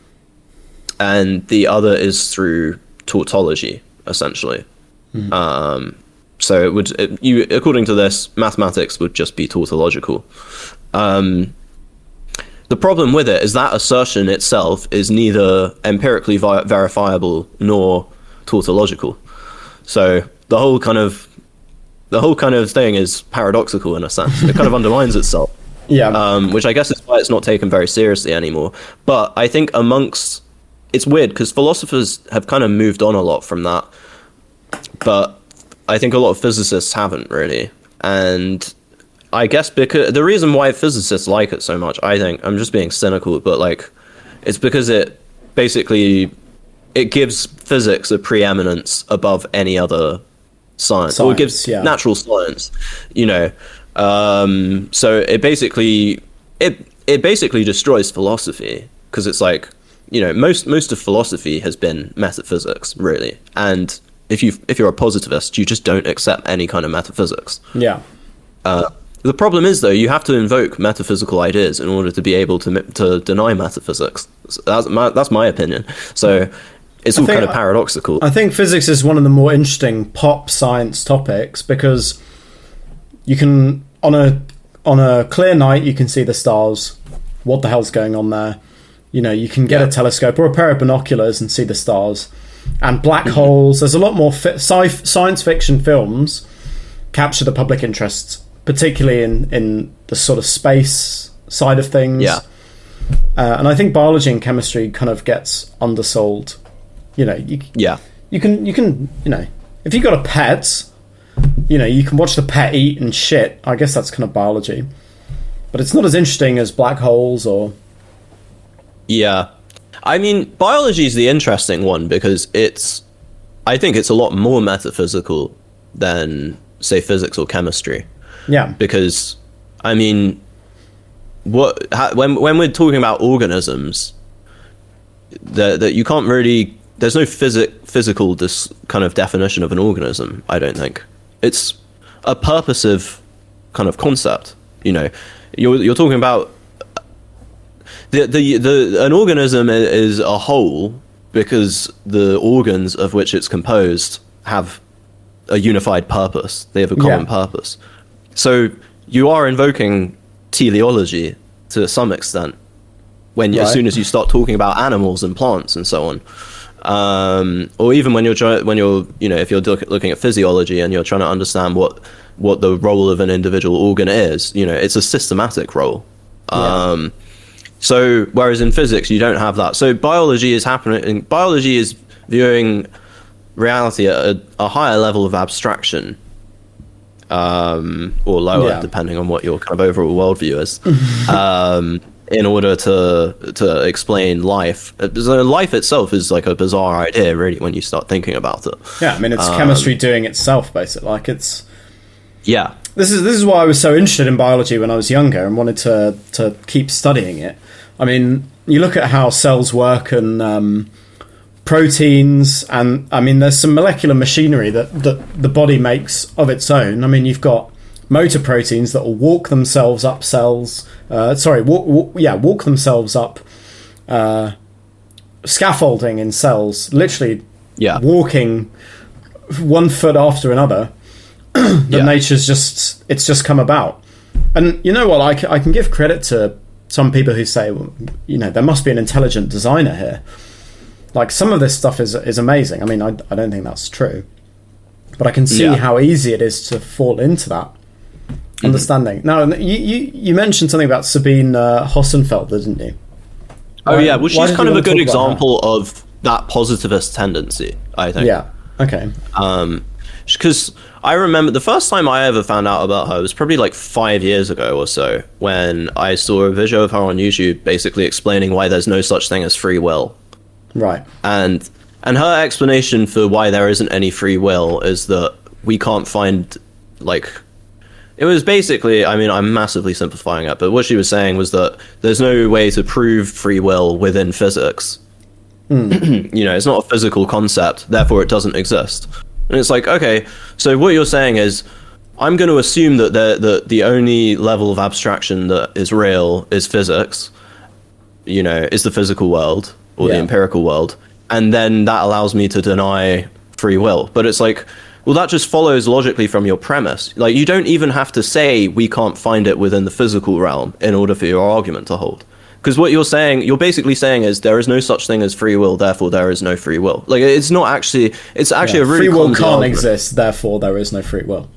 and the other is through tautology, essentially. So according to this, mathematics would just be tautological. The problem with it is that assertion itself is neither empirically verifiable nor tautological. So the whole kind of thing is paradoxical in a sense. It kind of undermines itself. Yeah. Which I guess is why it's not taken very seriously anymore. But I think it's weird because philosophers have kind of moved on a lot from that. But I think a lot of physicists haven't really. And I guess because the reason why physicists like it so much, I think, I'm just being cynical, but it's because it gives physics a preeminence above any other science, or it gives natural science, so it basically destroys philosophy, because it's most of philosophy has been metaphysics, really, and if you're a positivist, you just don't accept any kind of metaphysics. Yeah. The problem is, though, you have to invoke metaphysical ideas in order to be able to deny metaphysics. That's my opinion. So it's all kind of paradoxical. I think physics is one of the more interesting pop science topics because you can, on a clear night, you can see the stars. What the hell's going on there? You know, you can get a telescope or a pair of binoculars and see the stars. And black holes, there's a lot more science fiction films capture the public interest, particularly in the sort of space side of things. Yeah. And I think biology and chemistry kind of gets undersold. You know, you can, you know, if you've got a pet, you know, you can watch the pet eat and shit. I guess that's kind of biology. But it's not as interesting as black holes or... Yeah. I mean, biology is the interesting one because I think it's a lot more metaphysical than, say, physics or chemistry. Yeah. Because, I mean, when we're talking about organisms, that you can't really... There's no physical kind of definition of an organism, I don't think. It's a purposive kind of concept. You know, you're talking about an organism is a whole because the organs of which it's composed have a unified purpose. They have a common purpose. So you are invoking teleology to some extent as soon as you start talking about animals and plants and so on. Or even when you're you know, if you're looking at physiology and you're trying to understand what the role of an individual organ is, you know, it's a systematic role. So whereas in physics you don't have that. So biology is viewing reality at a higher level of abstraction, or lower, depending on what your kind of overall worldview is. In order to explain life. So life itself is like a bizarre idea, really, when you start thinking about it. Yeah, I mean, it's chemistry doing itself, basically. Like, it's... Yeah. This is why I was so interested in biology when I was younger and wanted to keep studying it. I mean, you look at how cells work and proteins, and, I mean, there's some molecular machinery that the body makes of its own. I mean, you've got motor proteins that will walk themselves up cells. Walk themselves up scaffolding in cells, literally walking one foot after another. Nature's just come about. And you know what, I can give credit to some people who say, well, you know, there must be an intelligent designer here. Like, some of this stuff is amazing. I mean, I don't think that's true, but I can see how easy it is to fall into that understanding. Now, you mentioned something about Sabine Hossenfelder, didn't you? Oh, yeah. Well, she's kind of a good example of that positivist tendency, I think. Yeah. Okay. Because I remember the first time I ever found out about her was probably like 5 years ago or so, when I saw a video of her on YouTube basically explaining why there's no such thing as free will. Right. And her explanation for why there isn't any free will is that we can't find, like... It was basically, I mean, I'm massively simplifying it, but what she was saying was that there's no way to prove free will within physics. You know, it's not a physical concept, therefore it doesn't exist. And it's like, okay, so what you're saying is, I'm going to assume that the only level of abstraction that is real is physics, you know, is the physical world, or the empirical world, and then that allows me to deny free will. But it's like, well, that just follows logically from your premise. Like, you don't even have to say we can't find it within the physical realm in order for your argument to hold. Because what you're basically saying is there is no such thing as free will, therefore there is no free will. Like, it's actually a really... Free will can't exist, therefore there is no free will.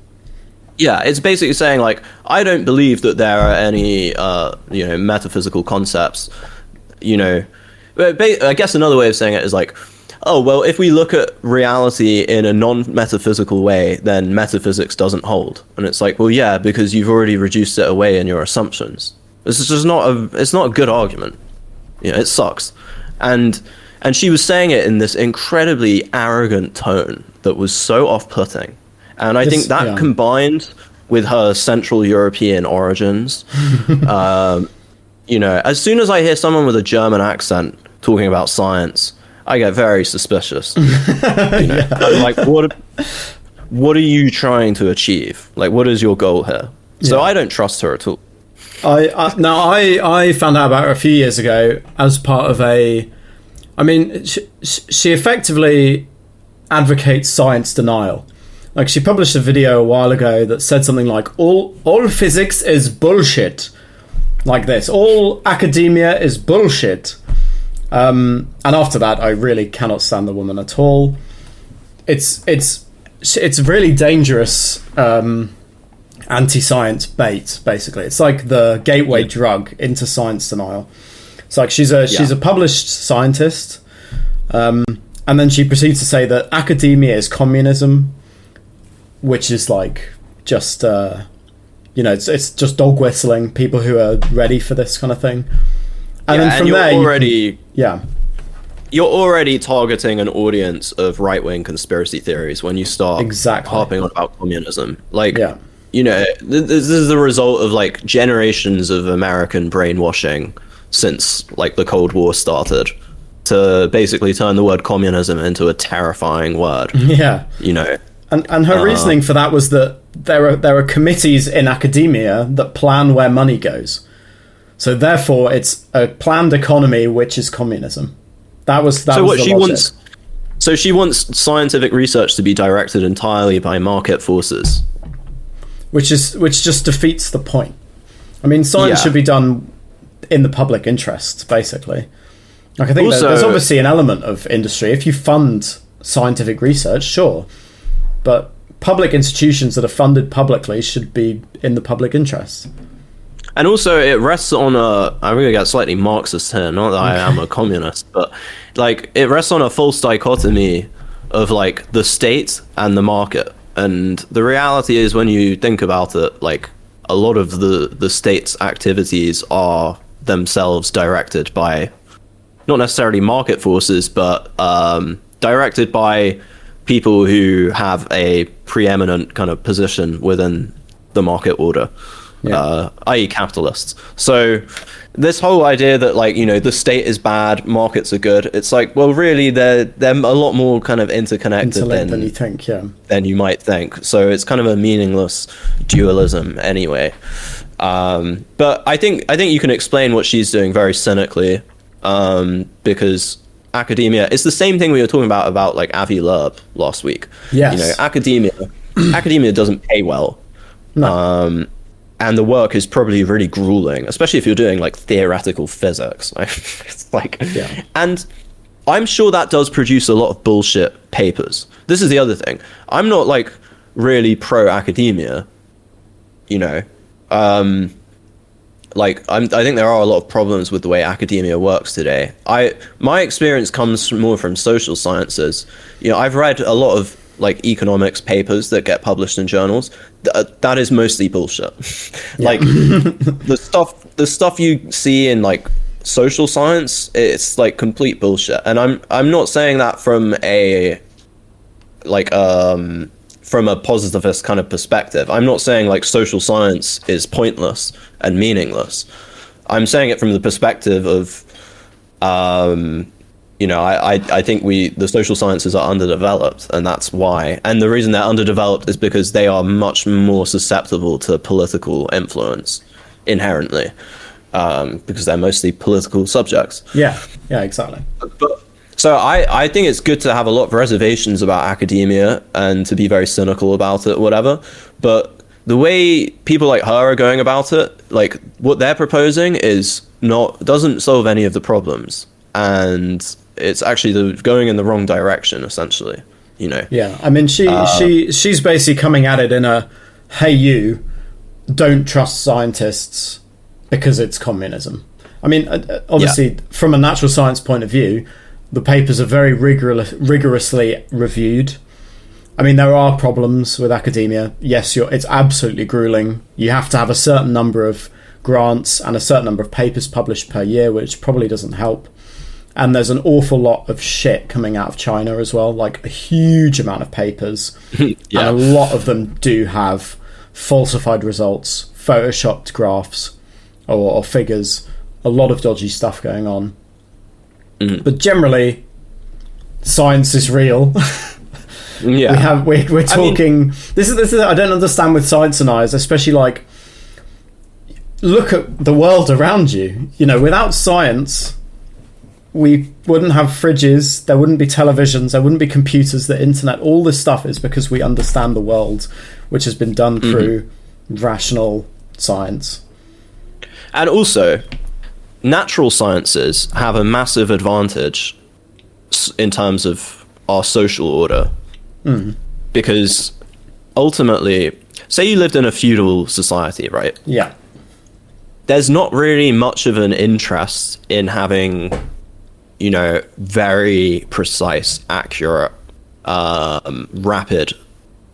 Yeah, it's basically saying, like, I don't believe that there are any, you know, metaphysical concepts, you know... I guess another way of saying it is like, oh, well, if we look at reality in a non-metaphysical way, then metaphysics doesn't hold. And it's like, well, yeah, because you've already reduced it away in your assumptions. This is just it's not a good argument. You know, it sucks. And she was saying it in this incredibly arrogant tone that was so off-putting. And I think that combined with her Central European origins, you know, as soon as I hear someone with a German accent talking about science, I get very suspicious. I'm like, what are you trying to achieve? Like, what is your goal here? So I don't trust her at all. I found out about her a few years ago as part of she effectively advocates science denial. Like, she published a video a while ago that said something like, all physics is bullshit. Like this. All academia is bullshit. And after that, I really cannot stand the woman at all. It's really dangerous anti-science bait, basically. It's like the gateway drug into science denial. It's like she's a published scientist, and then she proceeds to say that academia is communism, which is like just it's just dog whistling people who are ready for this kind of thing. And then from there, you're already targeting an audience of right-wing conspiracy theories when you start harping on about communism. Like, this is the result of like generations of American brainwashing since like the Cold War started to basically turn the word communism into a terrifying word. And her reasoning for that was that there are committees in academia that plan where money goes. So therefore, it's a planned economy, which is communism. That was what she wants. So she wants scientific research to be directed entirely by market forces, which just defeats the point. I mean, science should be done in the public interest, basically. Like, I think there's obviously an element of industry. If you fund scientific research, sure, but public institutions that are funded publicly should be in the public interest. And also, it rests on I'm going to get slightly Marxist here, not that I am a communist, but like, it rests on a false dichotomy of like the state and the market. And the reality is, when you think about it, like, a lot of the state's activities are themselves directed by not necessarily market forces, but directed by people who have a preeminent kind of position within the market order. I.e. capitalists. So this whole idea that, like, the state is bad, markets are good, it's like, well, really, they're a lot more kind of interconnected than you think, than you might think. So it's kind of a meaningless dualism anyway. But I think you can explain what she's doing very cynically, because academia, it's the same thing we were talking about like Avi Loeb last week. Yes. Academia doesn't pay well. No. And the work is probably really grueling, especially if you're doing like theoretical physics. It's like, and I'm sure that does produce a lot of bullshit papers. This is the other thing. I'm not like really pro academia, like, I think there are a lot of problems with the way academia works today. My experience comes more from social sciences. I've read a lot of like economics papers that get published in journals. That is mostly bullshit. Like, the stuff you see in like social science, it's like complete bullshit. And I'm not saying that from a positivist kind of perspective. I'm not saying like social science is pointless and meaningless. I'm saying it from the perspective of I think the social sciences are underdeveloped, and that's why. And the reason they're underdeveloped is because they are much more susceptible to political influence inherently, because they're mostly political subjects. Yeah, exactly. So I think it's good to have a lot of reservations about academia and to be very cynical about it, whatever. But the way people like her are going about it, like, what they're proposing doesn't solve any of the problems. And it's actually going in the wrong direction, essentially. Yeah, I mean, she's basically coming at it in a, hey, you don't trust scientists because it's communism. I mean, obviously, from a natural science point of view, the papers are very rigorously reviewed. I mean, there are problems with academia. Yes, it's absolutely grueling. You have to have a certain number of grants and a certain number of papers published per year, which probably doesn't help. And there's an awful lot of shit coming out of China as well, like a huge amount of papers. And a lot of them do have falsified results, photoshopped graphs or figures, a lot of dodgy stuff going on. But generally, science is real. Yeah, we're talking. This is I don't understand with science and eyes, especially like look at the world around you. You know, without science, we wouldn't have fridges, there wouldn't be televisions, there wouldn't be computers, the internet. All this stuff is because we understand the world, which has been done through rational science. And also, natural sciences have a massive advantage in terms of our social order. Because ultimately, say you lived in a feudal society, right? Yeah. There's not really much of an interest in having, you know, very precise, accurate,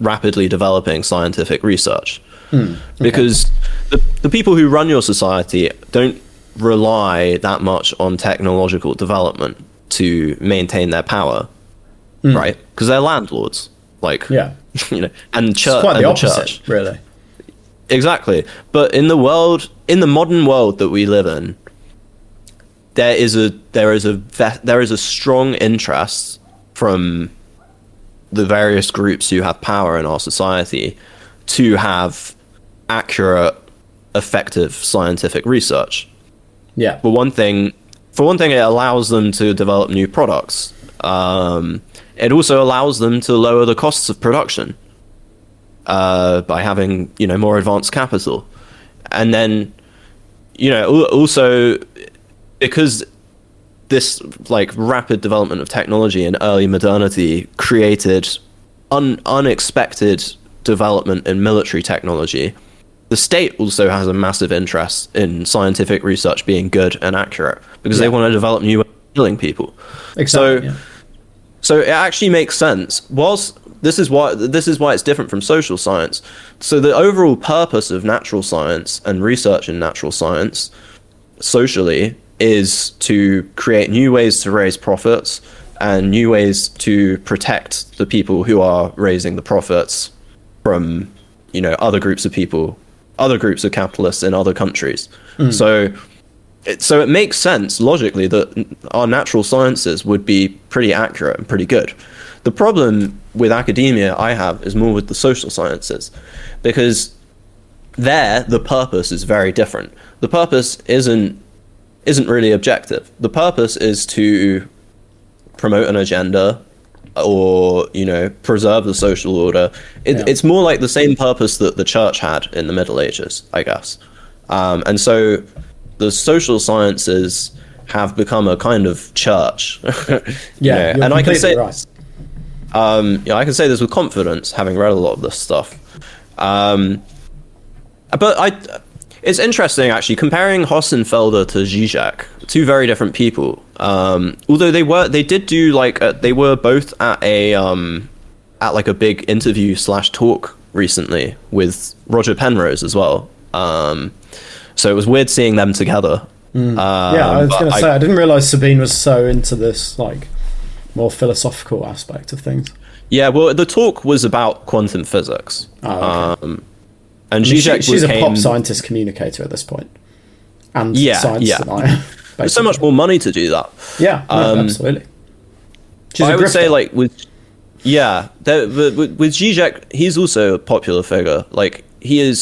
rapidly developing scientific research. Okay. Because the people who run your society don't rely that much on technological development to maintain their power, right? Because they're landlords, like, you know, and church. It's quite the opposite, really. Exactly. But in the modern world that we live in, there is a strong interest from the various groups who have power in our society to have accurate, effective scientific research. Yeah. For one thing, it allows them to develop new products. It also allows them to lower the costs of production by having, you know, more advanced capital. And then, you know, also because this like rapid development of technology and early modernity created unexpected development in military technology, the state also has a massive interest in scientific research being good and accurate because they want to develop new ways of killing people. Exactly. So it actually makes sense. Whilst this is why it's different from social science. So the overall purpose of natural science and research in natural science socially is to create new ways to raise profits and new ways to protect the people who are raising the profits from, you know, other groups of people, other groups of capitalists in other countries. So it makes sense logically that our natural sciences would be pretty accurate and pretty good. The problem with academia I have is more with the social sciences, because there the purpose is very different. The purpose isn't really objective. The purpose is to promote an agenda or, you know, preserve the social order. It's more like the same purpose that the church had in the Middle Ages, I guess. And so the social sciences have become a kind of church. Yeah, and I can say right. I can say this with confidence, having read a lot of this stuff. But it's interesting actually comparing Hossenfelder to Zizek, two very different people. Although they were both at like a big interview / talk recently with Roger Penrose as well. So it was weird seeing them together. I was going to say, I didn't realize Sabine was so into this like more philosophical aspect of things. Yeah, well, the talk was about quantum physics. Oh, okay. And Zizek she's a pop scientist communicator at this point. And science than I am. There's so much more money to do that. Yeah, absolutely. I would say, like, with Zizek, he's also a popular figure. Like, he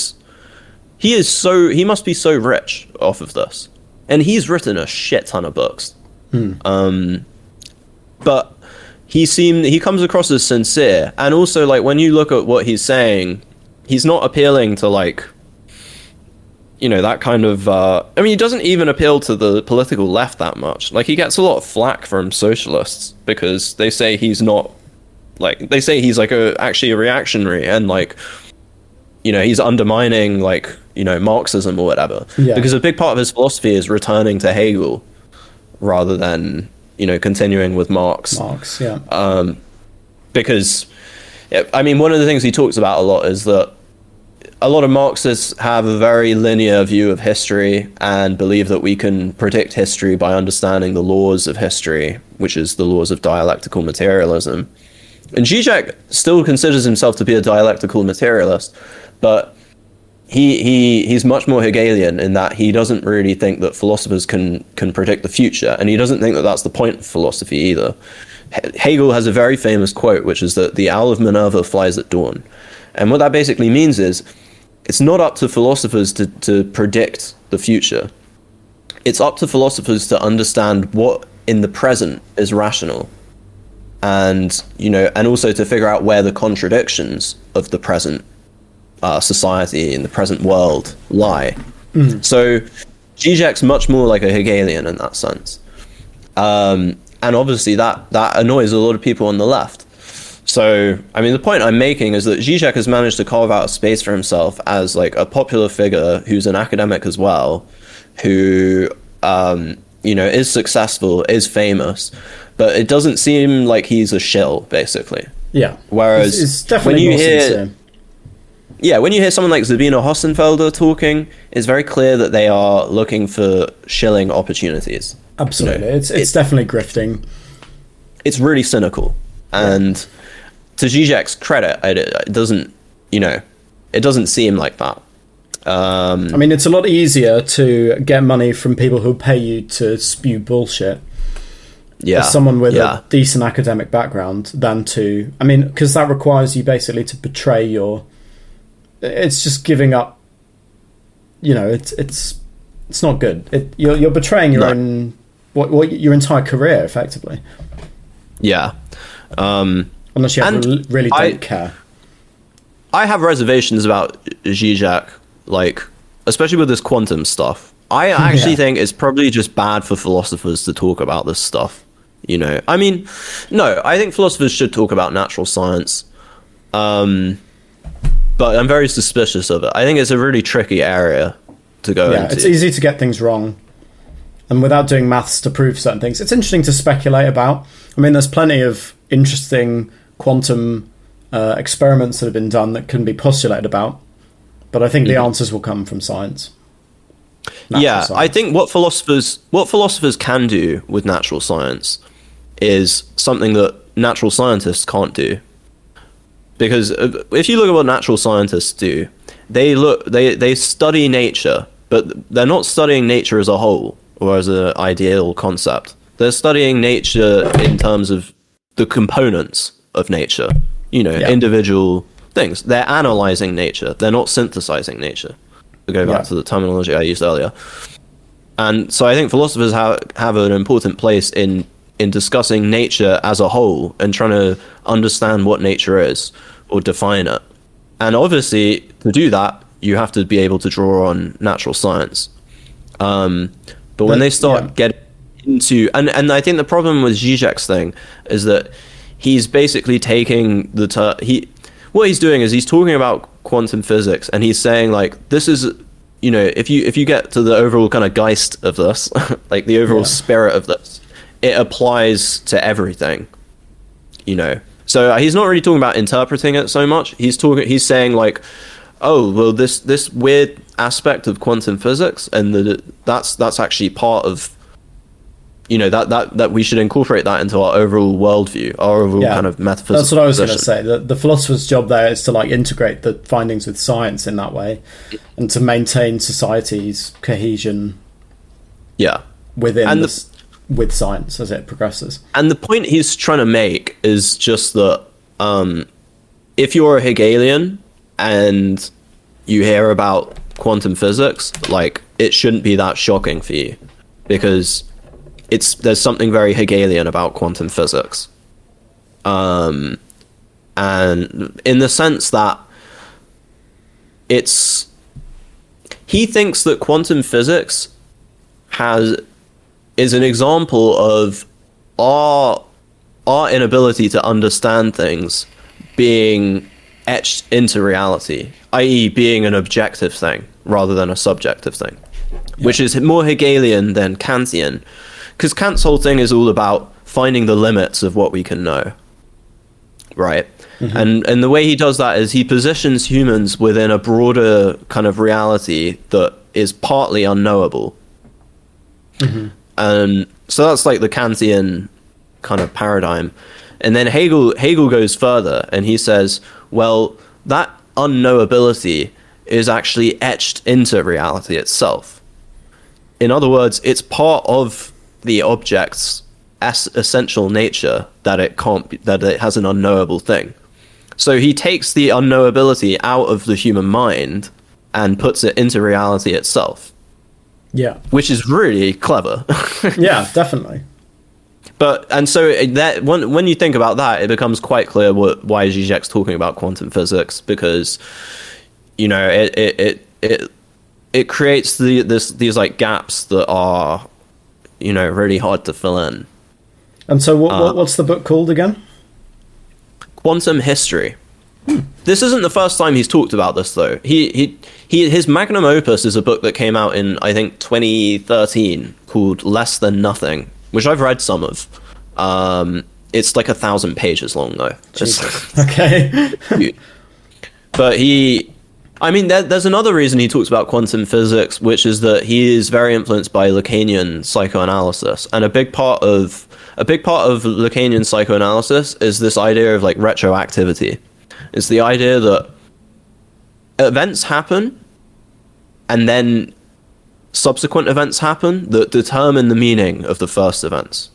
must be so rich off of this. And he's written a shit ton of books. But he comes across as sincere. And also, like, when you look at what he's saying, he's not appealing to, like, you know, that kind of... I mean, he doesn't even appeal to the political left that much. Like, he gets a lot of flack from socialists because they say he's not... Like, they say he's, like, actually a reactionary and, like, you know, he's undermining, like, you know, Marxism or whatever. Yeah. Because a big part of his philosophy is returning to Hegel rather than, you know, continuing with Marx. Because, I mean, one of the things he talks about a lot is that a lot of Marxists have a very linear view of history and believe that we can predict history by understanding the laws of history, which is the laws of dialectical materialism. And Zizek still considers himself to be a dialectical materialist, but he's much more Hegelian in that he doesn't really think that philosophers can predict the future, and he doesn't think that that's the point of philosophy either. Hegel has a very famous quote, which is that the owl of Minerva flies at dawn. And what that basically means is it's not up to philosophers to predict the future. It's up to philosophers to understand what in the present is rational. And, and also to figure out where the contradictions of the present society and the present world lie. So Zizek's much more like a Hegelian in that sense. And obviously that annoys a lot of people on the left. So, I mean, the point I'm making is that Zizek has managed to carve out a space for himself as like a popular figure who's an academic as well, who, is successful, is famous, but it doesn't seem like he's a shill, basically. Yeah. Whereas it's definitely when you hear someone like Sabine Hossenfelder talking, it's very clear that they are looking for shilling opportunities. Absolutely. It's definitely grifting. It's really cynical. And to Zizek's credit, it doesn't, it doesn't seem like that. I mean, it's a lot easier to get money from people who pay you to spew bullshit. Yeah. As someone with a decent academic background than to... I mean, because that requires you basically to betray your... It's just giving up... it's not good. You're betraying your own... What your entire career, effectively. Yeah. Unless you really don't care. I have reservations about Zizek, like, especially with this quantum stuff. I actually think it's probably just bad for philosophers to talk about this stuff. I mean, no, I think philosophers should talk about natural science. But I'm very suspicious of it. I think it's a really tricky area to go into. It's easy to get things wrong. And without doing maths to prove certain things, it's interesting to speculate about. I mean, there's plenty of interesting quantum experiments that have been done that can be postulated about. But I think the answers will come from science. Science. I think what philosophers can do with natural science is something that natural scientists can't do. Because if you look at what natural scientists do, they study nature, but they're not studying nature as a whole or as an ideal concept. They're studying nature in terms of the components of nature, individual things. They're analyzing nature. They're not synthesizing nature. To go back to the terminology I used earlier. And so I think philosophers have an important place in discussing nature as a whole and trying to understand what nature is or define it. And obviously, to do that, you have to be able to draw on natural science. But when they start getting into... And I think the problem with Zizek's thing is that he's basically taking what he's doing is he's talking about quantum physics, and he's saying, like, this is, if you get to the overall kind of Geist of this, like the overall spirit of this, it applies to everything, So he's not really talking about interpreting it so much. He's saying, like, oh, well, this weird aspect of quantum physics, and that's actually part of, that we should incorporate that into our overall worldview, our overall kind of metaphysical. That's what I was going to say. The philosopher's job there is to like integrate the findings with science in that way, and to maintain society's cohesion. Yeah, with science as it progresses. And the point he's trying to make is just that if you're a Hegelian and you hear about quantum physics, like, it shouldn't be that shocking for you, because there's something very Hegelian about quantum physics. And in the sense that he thinks that quantum physics is an example of our inability to understand things being etched into reality, i.e. being an objective thing rather than a subjective thing, which is more Hegelian than Kantian. Because Kant's whole thing is all about finding the limits of what we can know, right? Mm-hmm. And the way he does that is he positions humans within a broader kind of reality that is partly unknowable. Mm-hmm. And so that's like the Kantian kind of paradigm. And then Hegel goes further, and he says, well, that unknowability is actually etched into reality itself. In other words, it's part of the objects essential nature that it has an unknowable thing. So he takes the unknowability out of the human mind and puts it into reality itself. Yeah. Which is really clever. Yeah, definitely. And so that when you think about that, it becomes quite clear why Zizek's talking about quantum physics, because, you know, it creates these like gaps that are, you know, really hard to fill in. And so what's the book called again? Quantum History. This isn't the first time he's talked about this, though. His magnum opus is a book that came out in, I think, 2013 called Less Than Nothing, which I've read some of. It's like 1,000 pages long, though. Okay. But there's another reason he talks about quantum physics, which is that he is very influenced by Lacanian psychoanalysis, and a big part of Lacanian psychoanalysis is this idea of like retroactivity. It's the idea that events happen, and then subsequent events happen that determine the meaning of the first events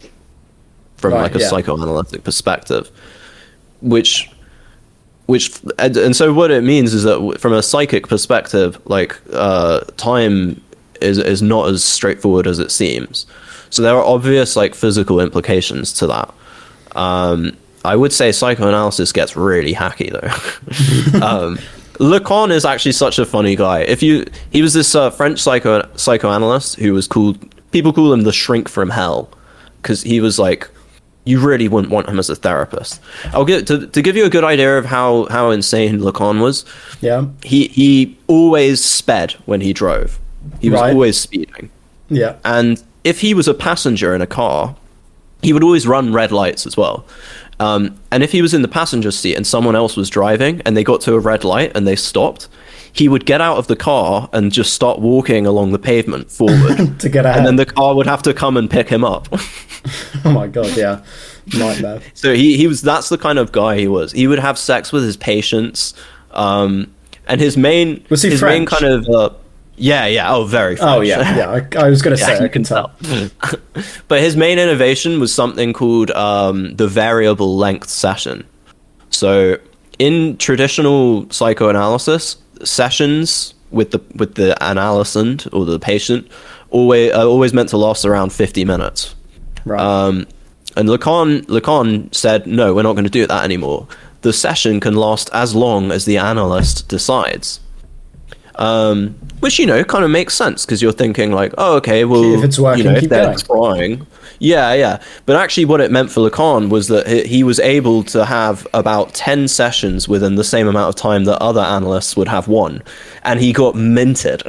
from a psychoanalytic perspective. And so what it means is that from a psychic perspective, like time is not as straightforward as it seems. So there are obvious like physical implications to that. I would say psychoanalysis gets really hacky though. Lacan is actually such a funny guy. He was this French psychoanalyst who was people call him the shrink from hell, because he was like, you really wouldn't want him as a therapist. To give you a good idea of how insane Lacan was. Yeah. He always sped when he drove. He was always speeding. Yeah. And if he was a passenger in a car, he would always run red lights as well. And if he was in the passenger seat and someone else was driving and they got to a red light and they stopped, he would get out of the car and just start walking along the pavement forward to get ahead. And then the car would have to come and pick him up. Oh my God, yeah. Nightmare. So that's the kind of guy he was. He would have sex with his patients. And his main... Was he French? Main kind of... Yeah. Oh, very French. Oh, yeah. I was going to say, I can tell. But his main innovation was something called the variable length session. So in traditional psychoanalysis, sessions with the analysand or the patient always meant to last around 50 minutes. Right. And Lacan said, no, we're not going to do that anymore. The session can last as long as the analyst decides. Which, you know, kind of makes sense, because you're thinking like, oh, okay, well, if it's working, if they're trying. Yeah. But actually what it meant for Lacan was that he was able to have about 10 sessions within the same amount of time that other analysts would have one. And he got minted.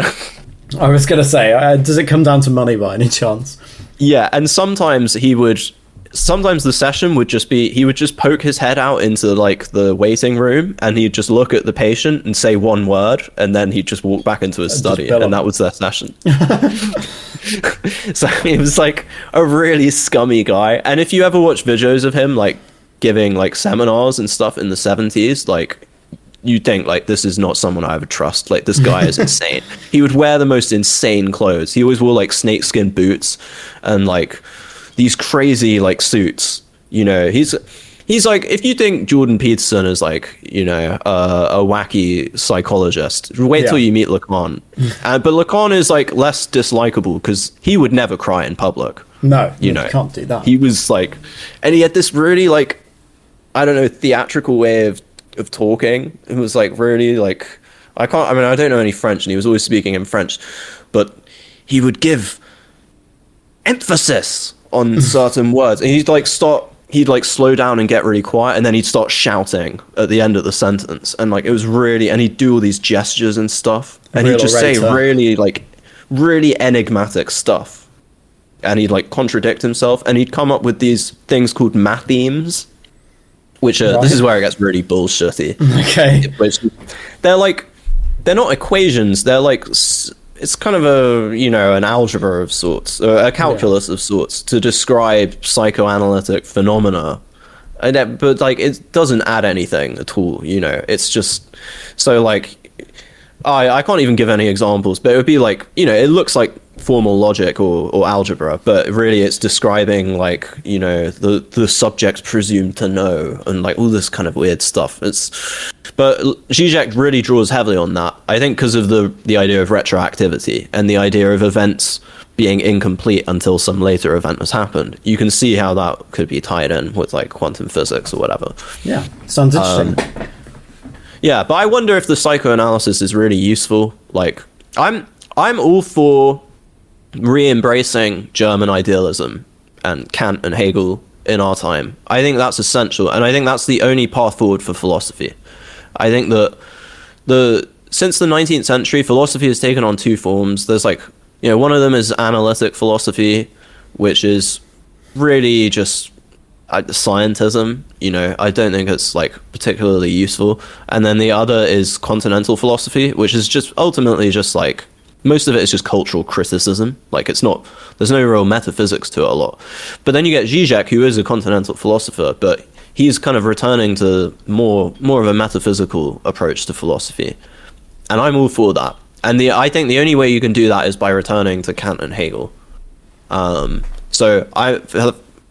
I was going to say, does it come down to money by any chance? Yeah, and sometimes the session would just be, he would just poke his head out into like the waiting room and he'd just look at the patient and say one word, and then he'd just walk back into his study, and that was their session. So he was like a really scummy guy. And if you ever watch videos of him like giving like seminars and stuff in the 70s, like you think like, this is not someone I would trust. Like, this guy is insane. He would wear the most insane clothes. He always wore like snakeskin boots and like these crazy like suits. You know, he's like, if you think Jordan Peterson is like, you know, a wacky psychologist, wait till you meet Lacan. But Lacan is like less dislikable because he would never cry in public. No, you know, can't do that. He was like, and he had this really like, I don't know, theatrical way of talking. It was like really like, I don't know any French, and he was always speaking in French, but he would give emphasis on certain words, and he'd like slow down and get really quiet, and then he'd start shouting at the end of the sentence, and like it was really, and he'd do all these gestures and stuff, and he'd just say really enigmatic stuff, and he'd like contradict himself, and he'd come up with these things called mathemes, which are, this is where it gets really bullshitty. Okay. Which they're not equations, they're like, it's kind of a, you know, an algebra of sorts, or a calculus of sorts, to describe psychoanalytic phenomena. But like, it doesn't add anything at all, you know. It's just, so like, I can't even give any examples, but it would be like, you know, it looks like formal logic or algebra, but really it's describing like, you know, the subject presumed to know and like all this kind of weird stuff. But Zizek really draws heavily on that, I think, because of the idea of retroactivity and the idea of events being incomplete until some later event has happened. You can see how that could be tied in with like quantum physics or whatever. Yeah, sounds interesting. Yeah, but I wonder if the psychoanalysis is really useful. Like, I'm all for re-embracing German idealism and Kant and Hegel in our time. I think that's essential, and I think that's the only path forward for philosophy. I think that since the 19th century, philosophy has taken on two forms. There's like, you know, one of them is analytic philosophy, which is really just scientism. You know, I don't think it's like particularly useful. And then the other is continental philosophy, which is just ultimately just like, most of it is just cultural criticism. Like, it's not, there's no real metaphysics to it a lot. But then you get Zizek, who is a continental philosopher, but he's kind of returning to more of a metaphysical approach to philosophy. And I'm all for that. And I think the only way you can do that is by returning to Kant and Hegel. So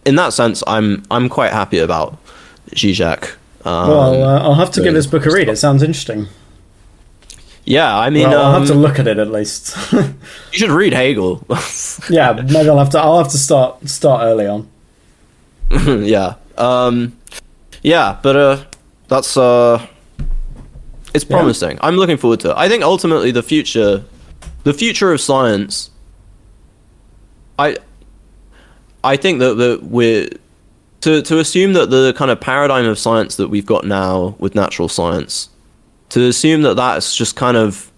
in that sense, I'm quite happy about Zizek. I'll have to give this book a read. It sounds interesting. Yeah, I mean, I'll have to look at it at least. You should read Hegel. Yeah, maybe I'll have to start early on. Yeah. Yeah, but that's it's promising. Yeah. I'm looking forward to it. I think ultimately the future of science, I think that we're to assume that the kind of paradigm of science that we've got now with natural science, to assume that that's just kind of,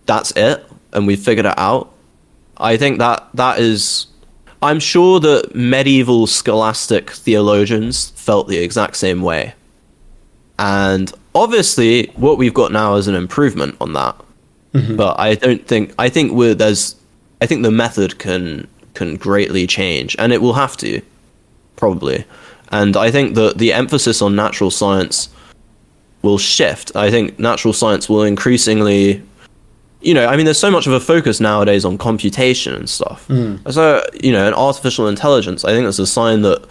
that's it and we've figured it out. I think that is, I'm sure that medieval scholastic theologians felt the exact same way. And obviously what we've got now is an improvement on that. Mm-hmm. But I think the method can greatly change, and it will have to, probably. And I think that the emphasis on natural science will shift. I think natural science will increasingly, you know, I mean, there's so much of a focus nowadays on computation and stuff. So, you know, and artificial intelligence, I think that's a sign that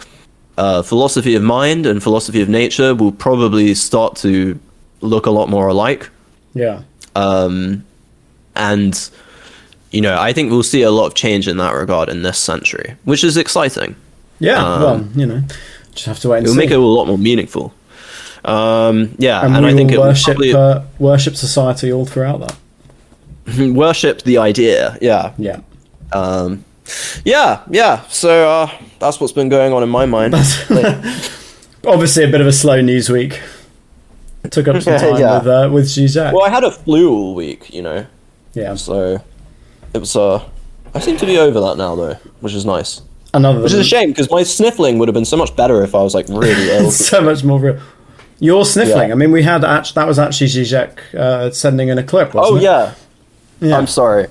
philosophy of mind and philosophy of nature will probably start to look a lot more alike. Yeah. And, you know, I think we'll see a lot of change in that regard in this century, which is exciting. Yeah, well, you know, just have to wait and see. It'll make it a lot more meaningful. Yeah, and I think it will worship society all throughout that. Worship the idea, yeah. Yeah. Yeah. So that's what's been going on in my mind. Obviously, a bit of a slow news week. Took up some time with Zizek. Well, I had a flu all week, you know. Yeah. So it was. I seem to be over that now, though, which is nice. Which is a shame, because my sniffling would have been so much better if I was like really ill. So much more real. Your sniffling. Yeah. I mean, that was actually Zizek sending in a clip. Wasn't it? Yeah. I'm sorry.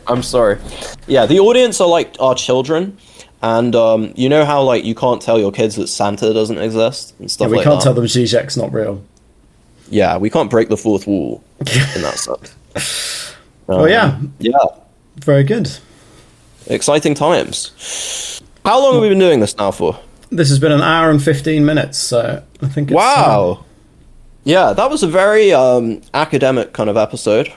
Yeah, the audience are like our children, and you know how like you can't tell your kids that Santa doesn't exist and stuff like that. We can't tell them Zizek's not real. Yeah, we can't break the fourth wall in that sense. Well, yeah, very good. Exciting times. How long have we been doing this now for? This has been 1 hour and 15 minutes, so I think it's... Wow! Yeah, that was a very academic kind of episode.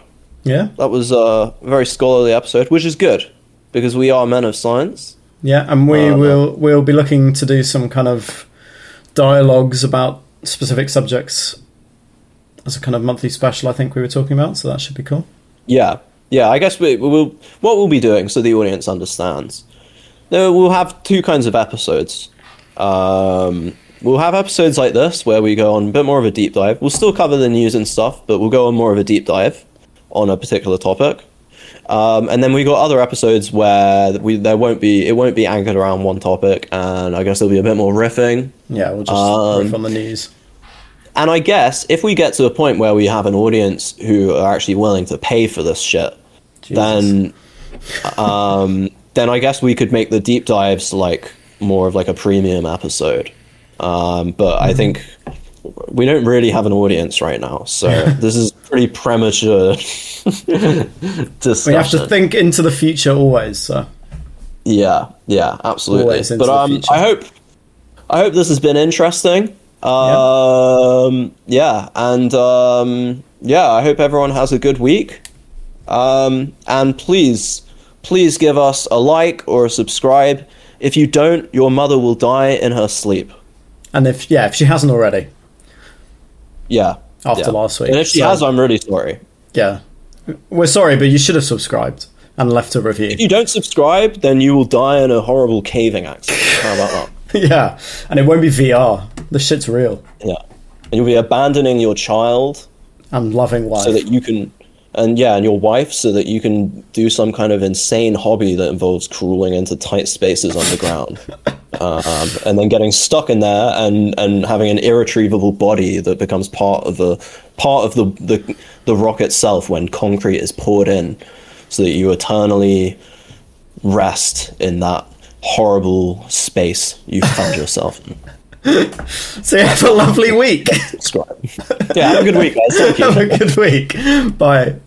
Yeah. That was a very scholarly episode, which is good, because we are men of science. Yeah, and we'll be looking to do some kind of dialogues about specific subjects as a kind of monthly special, I think we were talking about, so that should be cool. Yeah, I guess what we'll be doing, so the audience understands. We'll have two kinds of episodes. We'll have episodes like this, where we go on a bit more of a deep dive. We'll still cover the news and stuff, but we'll go on more of a deep dive on a particular topic. And then we got other episodes where it won't be anchored around one topic, and I guess there'll be a bit more riffing. Yeah, we'll just riff on the news. And I guess if we get to a point where we have an audience who are actually willing to pay for this shit, then I guess we could make the deep dives like more of like a premium episode. But I think we don't really have an audience right now, so this is pretty premature discussion. We have to think into the future always. So. Yeah, absolutely. But I hope this has been interesting. Yeah, and I hope everyone has a good week. And please give us a like or a subscribe. If you don't, your mother will die in her sleep. And if she hasn't already. Yeah. After last week. And if she has, I'm really sorry. Yeah. We're sorry, but you should have subscribed and left a review. If you don't subscribe, then you will die in a horrible caving accident. How about that? Yeah. And it won't be VR. The shit's real. Yeah. And you'll be abandoning your child. And loving wife. So that you can... And your wife, so that you can do some kind of insane hobby that involves crawling into tight spaces underground, and then getting stuck in there and having an irretrievable body that becomes part of the rock itself when concrete is poured in, so that you eternally rest in that horrible space you found yourself in. So have a lovely week. Subscribe. Yeah, have a good week, guys. Thank you. Have a good week. Bye.